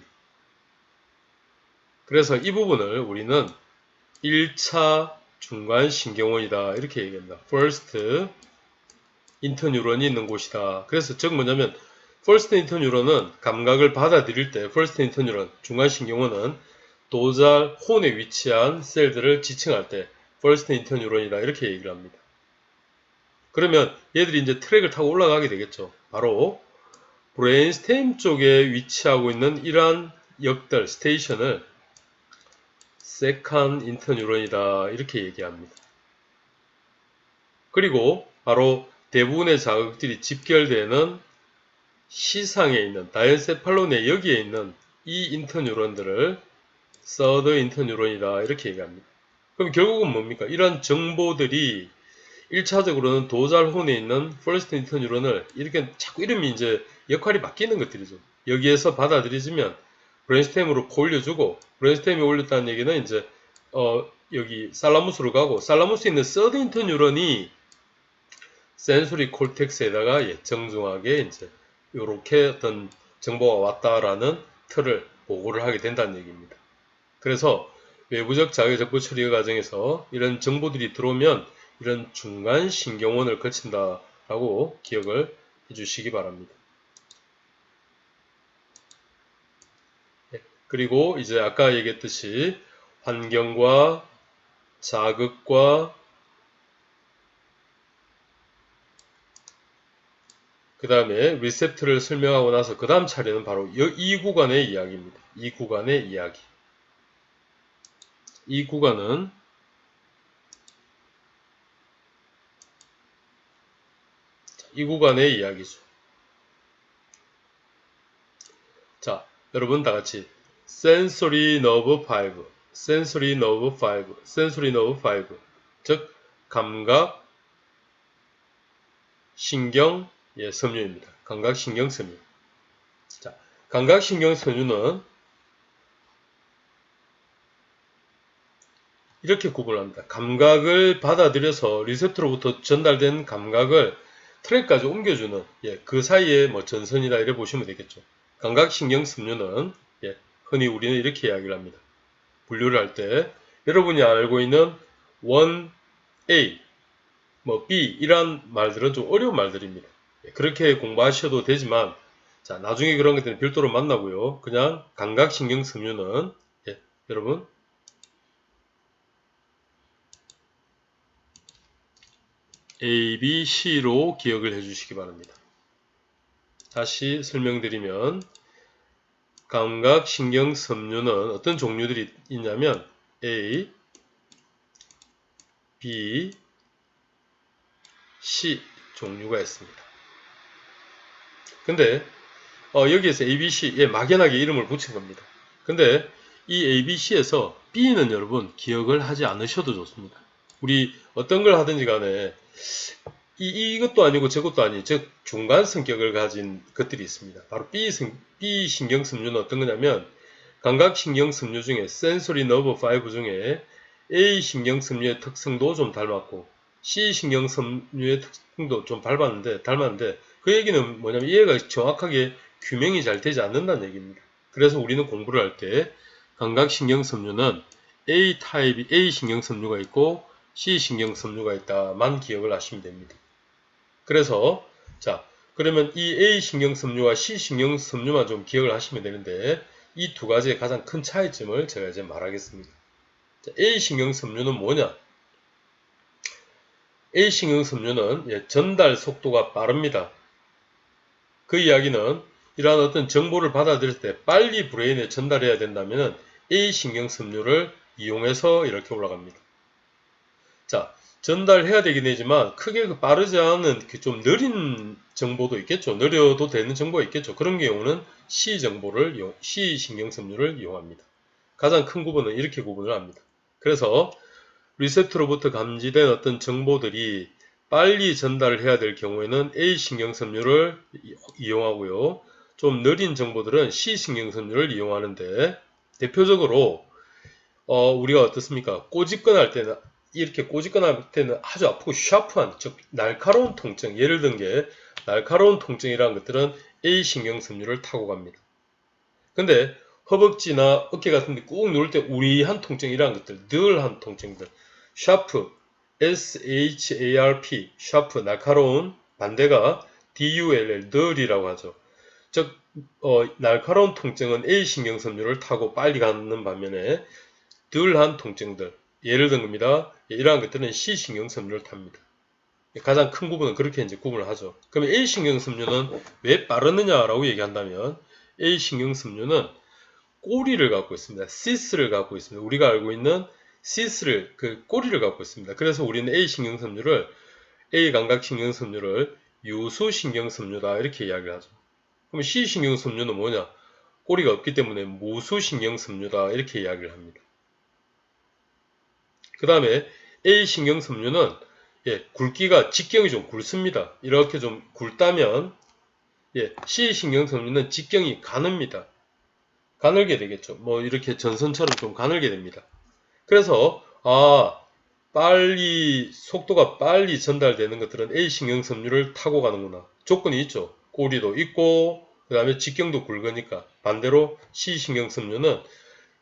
그래서 이 부분을 우리는 1차 중간 신경원이다 이렇게 얘기합니다. first 인터뉴런이 있는 곳이다. 그래서 즉 뭐냐면 first 인터뉴런은 감각을 받아들일 때 first 인터뉴런 중간 신경원은 도잘 혼에 위치한 셀들을 지칭할 때 first 인터뉴런이다 이렇게 얘기를 합니다. 그러면 얘들이 이제 트랙을 타고 올라가게 되겠죠. 바로 브레인스템 쪽에 위치하고 있는 이러한 역들, 스테이션을 세컨 인터뉴런이다 이렇게 얘기합니다. 그리고 바로 대부분의 자극들이 집결되는 시상에 있는 다이언세팔론의 여기에 있는 이 인터뉴런들을 서드 인터뉴런이다 이렇게 얘기합니다. 그럼 결국은 뭡니까? 이런 정보들이 1차적으로는 도잘혼에 있는 퍼스트 인터뉴런을 이렇게 자꾸 이름이 이제 역할이 바뀌는 것들이죠. 여기에서 받아들여지면 브레인스템으로 올려주고 브레인스템이 올렸다는 얘기는 이제 여기 살라무스로 가고 살라무스에 있는 서드 인터뉴런이 센소리 콜텍스에다가 정중하게 이제 이렇게 어떤 정보가 왔다라는 틀을 보고를 하게 된다는 얘기입니다. 그래서 외부적 자기적부 처리 과정에서 이런 정보들이 들어오면 이런 중간 신경원을 거친다라고 기억을 해주시기 바랍니다. 그리고 이제 아까 얘기했듯이 환경과 자극과 그 다음에 리셉트를 설명하고 나서 그 다음 차례는 바로 이 구간의 이야기입니다. 이 구간의 이야기. 이 구간은 이 구간의 이야기죠. 자, 여러분 다 같이 sensory nerve 5, sensory nerve 5, sensory nerve 5, 즉 감각 신경 섬유입니다. 감각 신경 섬유. 자, 감각 신경 섬유는 이렇게 구분합니다. 감각을 받아들여서 리셉터로부터 전달된 감각을 트랙까지 옮겨주는 그 사이에 뭐 전선이다 이래 보시면 되겠죠. 감각신경섬유는 흔히 우리는 이렇게 이야기를 합니다. 분류를 할 때 여러분이 알고 있는 1A, 뭐 B 이런 말들은 좀 어려운 말들입니다. 그렇게 공부하셔도 되지만 자 나중에 그런 것들은 별도로 만나고요. 그냥 감각신경섬유는 여러분 A, B, C로 기억을 해주시기 바랍니다. 다시 설명드리면 감각신경섬유는 어떤 종류들이 있냐면 A, B, C 종류가 있습니다. 근데 여기에서 A, B, C 막연하게 이름을 붙인 겁니다. 근데 이 A, B, C에서 B는 여러분 기억을 하지 않으셔도 좋습니다. 우리 어떤 걸 하든지 간에 이것도 아니고 저것도 아닌 즉 중간 성격을 가진 것들이 있습니다. 바로 B 신경섬유는 어떤 거냐면 감각신경섬유 중에 sensory nerve 5 중에 A 신경섬유의 특성도 좀 닮았고 C 신경섬유의 특성도 좀 닮았는데 그 얘기는 뭐냐면 얘가 정확하게 규명이 잘 되지 않는다는 얘기입니다. 그래서 우리는 공부를 할 때 감각신경섬유는 A 신경섬유가 있고 C 신경섬유가 있다만 기억을 하시면 됩니다. 그래서 자 그러면 이 A 신경섬유와 C 신경섬유만 좀 기억을 하시면 되는데 이 두 가지의 가장 큰 차이점을 제가 이제 말하겠습니다. 자, A 신경섬유는 뭐냐? A 신경섬유는 전달 속도가 빠릅니다. 그 이야기는 이러한 어떤 정보를 받아들일 때 빨리 브레인에 전달해야 된다면 A 신경섬유를 이용해서 이렇게 올라갑니다. 자, 전달해야 되긴 되지만 크게 빠르지 않은 좀 느린 정보도 있겠죠. 느려도 되는 정보가 있겠죠. 그런 경우는 C 신경섬유를 이용합니다. 가장 큰 구분은 이렇게 구분을 합니다. 그래서 리셉터로부터 감지된 어떤 정보들이 빨리 전달을 해야 될 경우에는 A 신경섬유를 이용하고요. 좀 느린 정보들은 C 신경섬유를 이용하는데 대표적으로 우리가 어떻습니까? 꼬집거나 할 때는 이렇게 꼬집거나 할 때는 아주 아프고 샤프한 즉 날카로운 통증 예를 든 게 날카로운 통증이라는 것들은 A 신경섬유를 타고 갑니다. 근데 허벅지나 어깨 같은 데 꾹 누를 때 우리한 통증이라는 것들 덜한 통증들 샤프 SHARP 샤프 날카로운 반대가 DULL 덜이라고 하죠. 즉 날카로운 통증은 A 신경섬유를 타고 빨리 가는 반면에 덜한 통증들 예를 든 겁니다. 이러한 것들은 C 신경섬유를 탑니다. 가장 큰 구분은 그렇게 이제 구분을 하죠. 그러면 A 신경섬유는 왜 빠르느냐라고 얘기한다면 A 신경섬유는 꼬리를 갖고 있습니다. 시스를 갖고 있습니다. 우리가 알고 있는 시스를 꼬리를 갖고 있습니다. 그래서 우리는 A 신경섬유를 A 감각신경섬유를 유수신경섬유다 이렇게 이야기를 하죠. 그럼 C 신경섬유는 뭐냐? 꼬리가 없기 때문에 무수신경섬유다 이렇게 이야기를 합니다. 그 다음에 A 신경섬유는 굵기가 직경이 좀 굵습니다. 이렇게 좀 굵다면 C 신경섬유는 직경이 가늡니다. 가늘게 되겠죠. 뭐 이렇게 전선처럼 좀 가늘게 됩니다. 그래서 속도가 빨리 전달되는 것들은 A 신경섬유를 타고 가는구나. 조건이 있죠. 꼬리도 있고 그 다음에 직경도 굵으니까 반대로 C 신경섬유는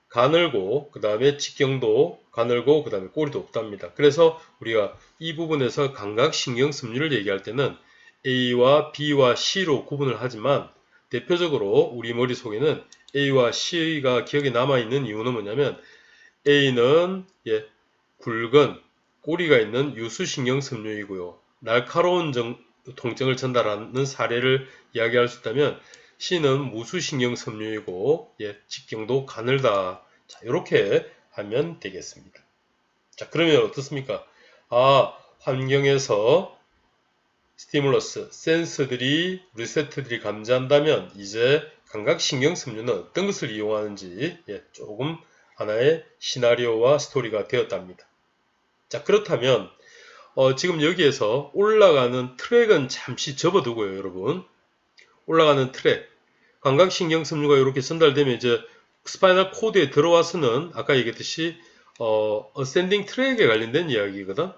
가늘고 그 다음에 직경도 가늘고 그 다음에 꼬리도 없답니다. 그래서 우리가 이 부분에서 감각신경섬유를 얘기할 때는 A와 B와 C로 구분을 하지만 대표적으로 우리 머릿속에는 A와 C가 기억에 남아있는 이유는 뭐냐면 A는 굵은 꼬리가 있는 유수신경섬유이고요. 날카로운 통증을 전달하는 사례를 이야기할 수 있다면 C는 무수신경 섬유이고 직경도 가늘다. 자, 이렇게 하면 되겠습니다. 자, 그러면 어떻습니까? 환경에서 스티뮬러스, 센서들이, 리셉터들이 감지한다면 이제 감각신경 섬유는 어떤 것을 이용하는지 조금 하나의 시나리오와 스토리가 되었답니다. 자, 그렇다면 지금 여기에서 올라가는 트랙은 잠시 접어두고요, 여러분. 올라가는 트랙, 감각신경 섬유가 이렇게 전달되면 이제 스파이널 코드에 들어와서는 아까 얘기했듯이 어센딩 트랙에 관련된 이야기거든.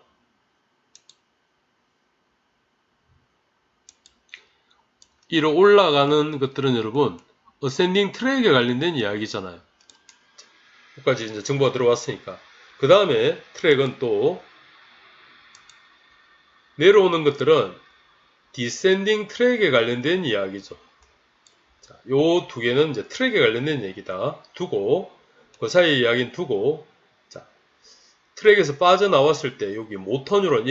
이로 올라가는 것들은 여러분 어센딩 트랙에 관련된 이야기잖아요. 여기까지 이제 정보가 들어왔으니까 그 다음에 트랙은 또 내려오는 것들은 디센딩 트랙에 관련된 이야기죠. 자, 요 두 개는 이제 트랙에 관련된 얘기다. 두고 그 사이의 이야기는 두고 자, 트랙에서 빠져나왔을 때 여기 모터 뉴런,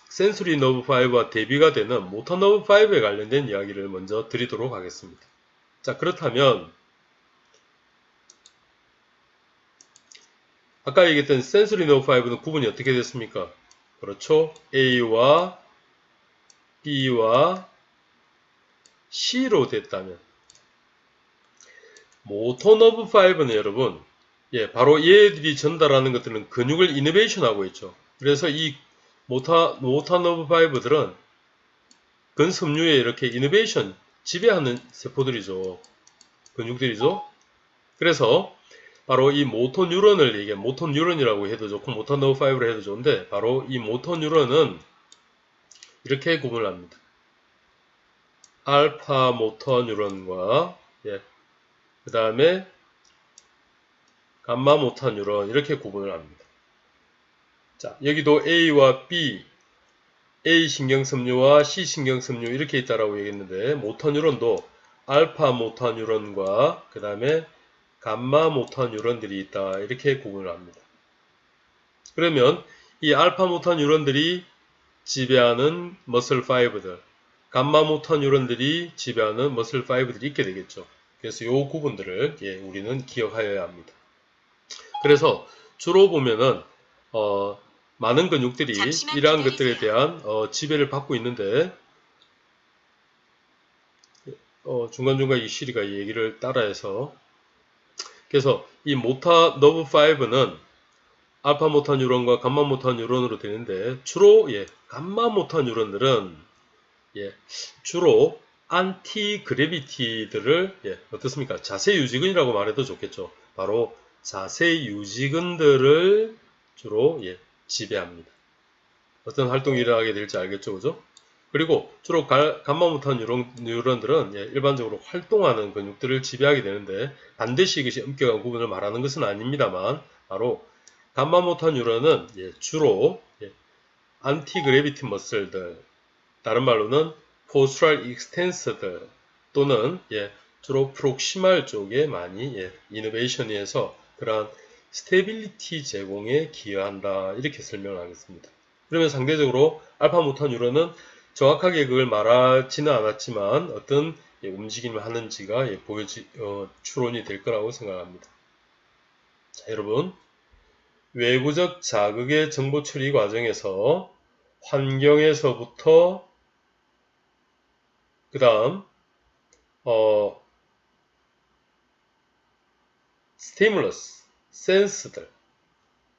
센소리 너브 5와 대비가 되는 모터 너브 5에 관련된 이야기를 먼저 드리도록 하겠습니다. 자, 그렇다면 아까 얘기했던 센소리 너브 5는 구분이 어떻게 됐습니까? 그렇죠. A와 B와 C로 됐다면 모터 너브 5는 여러분 바로 얘들이 전달하는 것들은 근육을 이노베이션 하고 있죠. 그래서 이 모터 너브 5들은 근섬유에 이렇게 이노베이션 지배하는 세포들이죠. 근육들이죠. 그래서 바로 이 모터 뉴런을 모터 뉴런이라고 해도 좋고 모터 너브 5로 해도 좋은데 바로 이 모터 뉴런은 이렇게 구분을 합니다. 알파 모터 뉴런과 그 다음에 감마 모터 뉴런 이렇게 구분을 합니다. 자, 여기도 A와 B, A 신경섬유와 C 신경섬유 이렇게 있다라고 얘기했는데 모터 뉴런도 알파 모터 뉴런과 그 다음에 감마 모터 뉴런들이 있다 이렇게 구분을 합니다. 그러면 이 알파 모터 뉴런들이 지배하는 머슬 파이브들, 감마 모터 뉴런들이 지배하는 머슬 파이브들이 있게 되겠죠. 그래서 이 구분들을 우리는 기억하여야 합니다. 그래서 주로 보면은 많은 근육들이 이러한 것들에 대한 지배를 받고 있는데 중간중간 이 시리가 이 얘기를 따라해서 그래서 이 모터 너브 5는 알파 모터 뉴런과 감마 모터 뉴런으로 되는데 주로 감마 모터 뉴런들은 주로 안티 그래비티들을 어떻습니까? 자세 유지근이라고 말해도 좋겠죠. 바로 자세 유지근들을 주로 지배합니다. 어떤 활동이 일어나게 될지 알겠죠, 그죠? 그리고 주로 감마 모터 뉴런들은 일반적으로 활동하는 근육들을 지배하게 되는데 반드시 이것이 엄격한 구분을 말하는 것은 아닙니다만 바로 감마 모터 뉴런은 주로 안티 그래비티 머슬들, 다른 말로는 포스트럴 익스텐서들 또는 주로 프록시말 쪽에 많이 이노베이션에서 그러한 스테빌리티 제공에 기여한다 이렇게 설명을 하겠습니다. 그러면 상대적으로 알파 모터 뉴런은 정확하게 그걸 말하지는 않았지만 어떤 움직임을 하는지가 추론이 될 거라고 생각합니다. 자, 여러분 외부적 자극의 정보 처리 과정에서 환경에서부터 그 다음 스티뮬러스, 센스들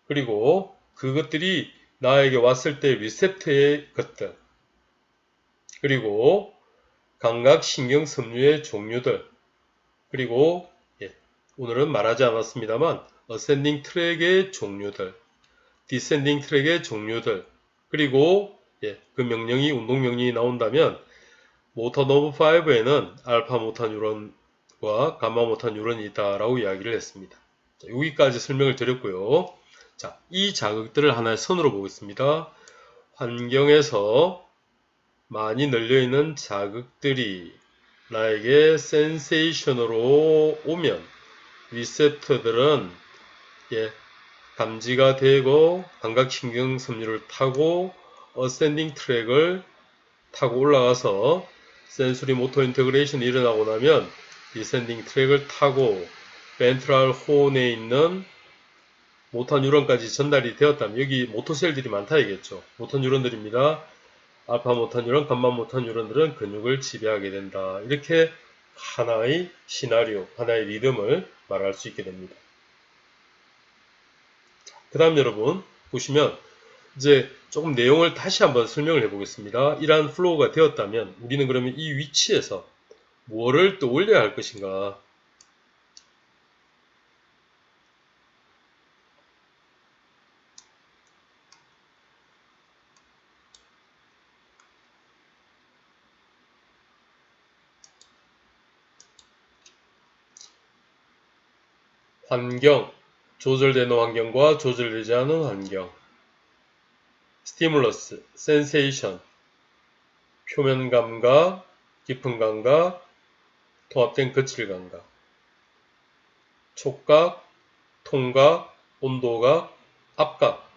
그리고 그것들이 나에게 왔을 때 리셉터의 것들 그리고 감각신경섬유의 종류들 그리고 오늘은 말하지 않았습니다만 어센딩 트랙의 종류들 디센딩 트랙의 종류들 그리고 그 명령이 운동명령이 나온다면 모터 너브 5에는 알파 모터 뉴런과 감마 모터 뉴런이 있다라고 이야기를 했습니다. 자, 여기까지 설명을 드렸고요. 자, 이 자극들을 하나의 선으로 보겠습니다. 환경에서 많이 널려있는 자극들이 나에게 센세이션으로 오면 리셉터들은 감지가 되고 감각신경 섬유를 타고 어센딩 트랙을 타고 올라가서 센소리 모터 인테그레이션이 일어나고 나면 디센딩 트랙을 타고 벤트럴 호은에 있는 모터 뉴런까지 전달이 되었다면, 여기 모터셀들이 많다 얘기했죠. 모터 뉴런들입니다. 알파 모터 뉴런, 감마 모터 뉴런들은 근육을 지배하게 된다. 이렇게 하나의 시나리오, 하나의 리듬을 말할 수 있게 됩니다. 그 다음 여러분 보시면 이제 조금 내용을 다시 한번 설명을 해보겠습니다. 이러한 플로우가 되었다면 우리는 그러면 이 위치에서 뭐를 또 올려야 할 것인가? 환경, 조절되는 환경과 조절되지 않은 환경, 스티뮬러스, 센세이션, 표면 감각, 깊은 감각, 통합된 거칠 감각, 촉각, 통각, 온도각, 압각,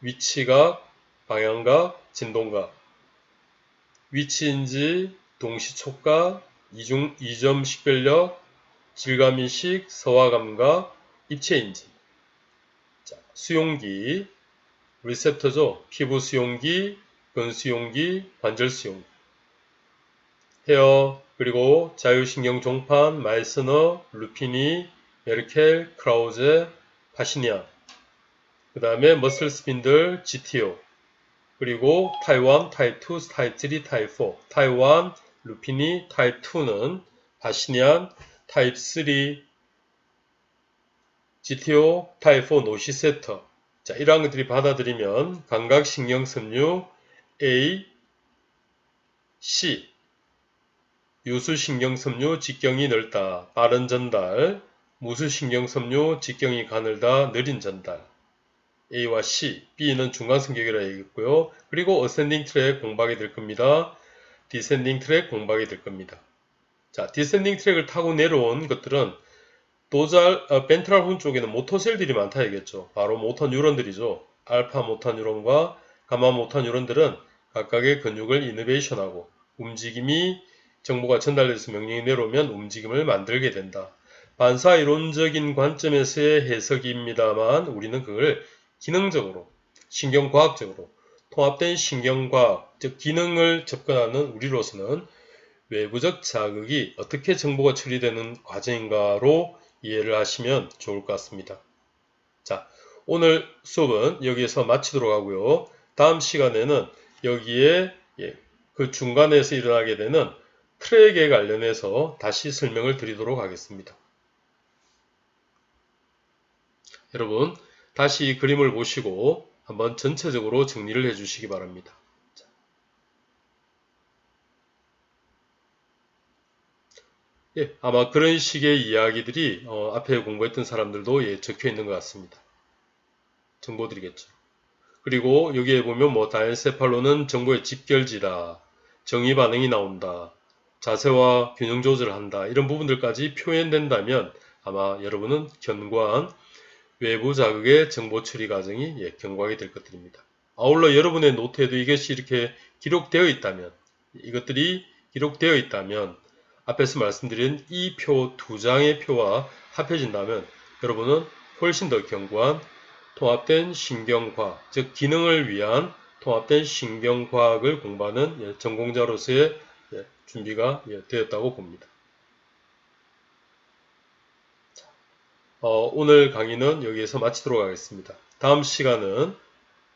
위치각, 방향각, 진동각, 위치인지, 동시촉각, 이점 식별력, 질감인식, 서화감각, 입체인지. 자, 수용기, 리셉터죠. 피부 수용기, 근수용기, 관절 수용기. 헤어, 그리고 자율신경 종판, 마이스너, 루피니, 메르켈, 크라우제, 파시니안. 그 다음에 머슬 스핀들, GTO. 그리고 타입 1, 타입 2, 타입 3, 타입 4. 타입 1, 루피니, 타입 2는 파시니안, 타입 3, GTO, 타입 4, 노시세터. 자, 이러한 것들이 받아들이면 감각신경섬유 A, C, 유수신경섬유 직경이 넓다, 빠른 전달, 무수신경섬유 직경이 가늘다, 느린 전달. A와 C, B는 중간성격이라 얘기했고요. 그리고 어센딩 트랙 공부하게 될 겁니다. 디센딩 트랙 공부하게 될 겁니다. 자, 디센딩 트랙을 타고 내려온 것들은 벤트럴 혼 쪽에는 모터셀들이 많다 얘기했죠. 바로 모터 뉴런들이죠. 알파 모터 뉴런과 가마 모터 뉴런들은 각각의 근육을 이너베이션하고 움직임이 정보가 전달돼서 명령이 내려오면 움직임을 만들게 된다. 반사 이론적인 관점에서의 해석입니다만 우리는 그걸 기능적으로, 신경과학적으로 통합된 신경과학, 즉 기능을 접근하는 우리로서는 외부적 자극이 어떻게 정보가 처리되는 과정인가로 이해를 하시면 좋을 것 같습니다. 자, 오늘 수업은 여기에서 마치도록 하고요. 다음 시간에는 여기에 그 중간에서 일어나게 되는 트랙에 관련해서 다시 설명을 드리도록 하겠습니다. 여러분, 다시 이 그림을 보시고 한번 전체적으로 정리를 해 주시기 바랍니다. 아마 그런 식의 이야기들이 앞에 공부했던 사람들도 적혀 있는 것 같습니다. 정보 드리겠죠. 그리고 여기에 보면 다엔세팔로는 정보의 집결지다, 정의 반응이 나온다, 자세와 균형 조절을 한다, 이런 부분들까지 표현된다면 아마 여러분은 견고한 외부 자극의 정보 처리 과정이 견고하게 될 것들입니다. 아울러 여러분의 노트에도 이것이 이렇게 기록되어 있다면, 이것들이 기록되어 있다면 앞에서 말씀드린 이 표 두 장의 표와 합해진다면 여러분은 훨씬 더 견고한 통합된 신경과학, 즉 기능을 위한 통합된 신경과학을 공부하는 전공자로서의 준비가 되었다고 봅니다. 오늘 강의는 여기에서 마치도록 하겠습니다. 다음 시간은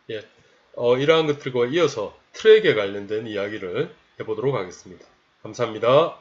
이러한 것들과 이어서 트랙에 관련된 이야기를 해보도록 하겠습니다. 감사합니다.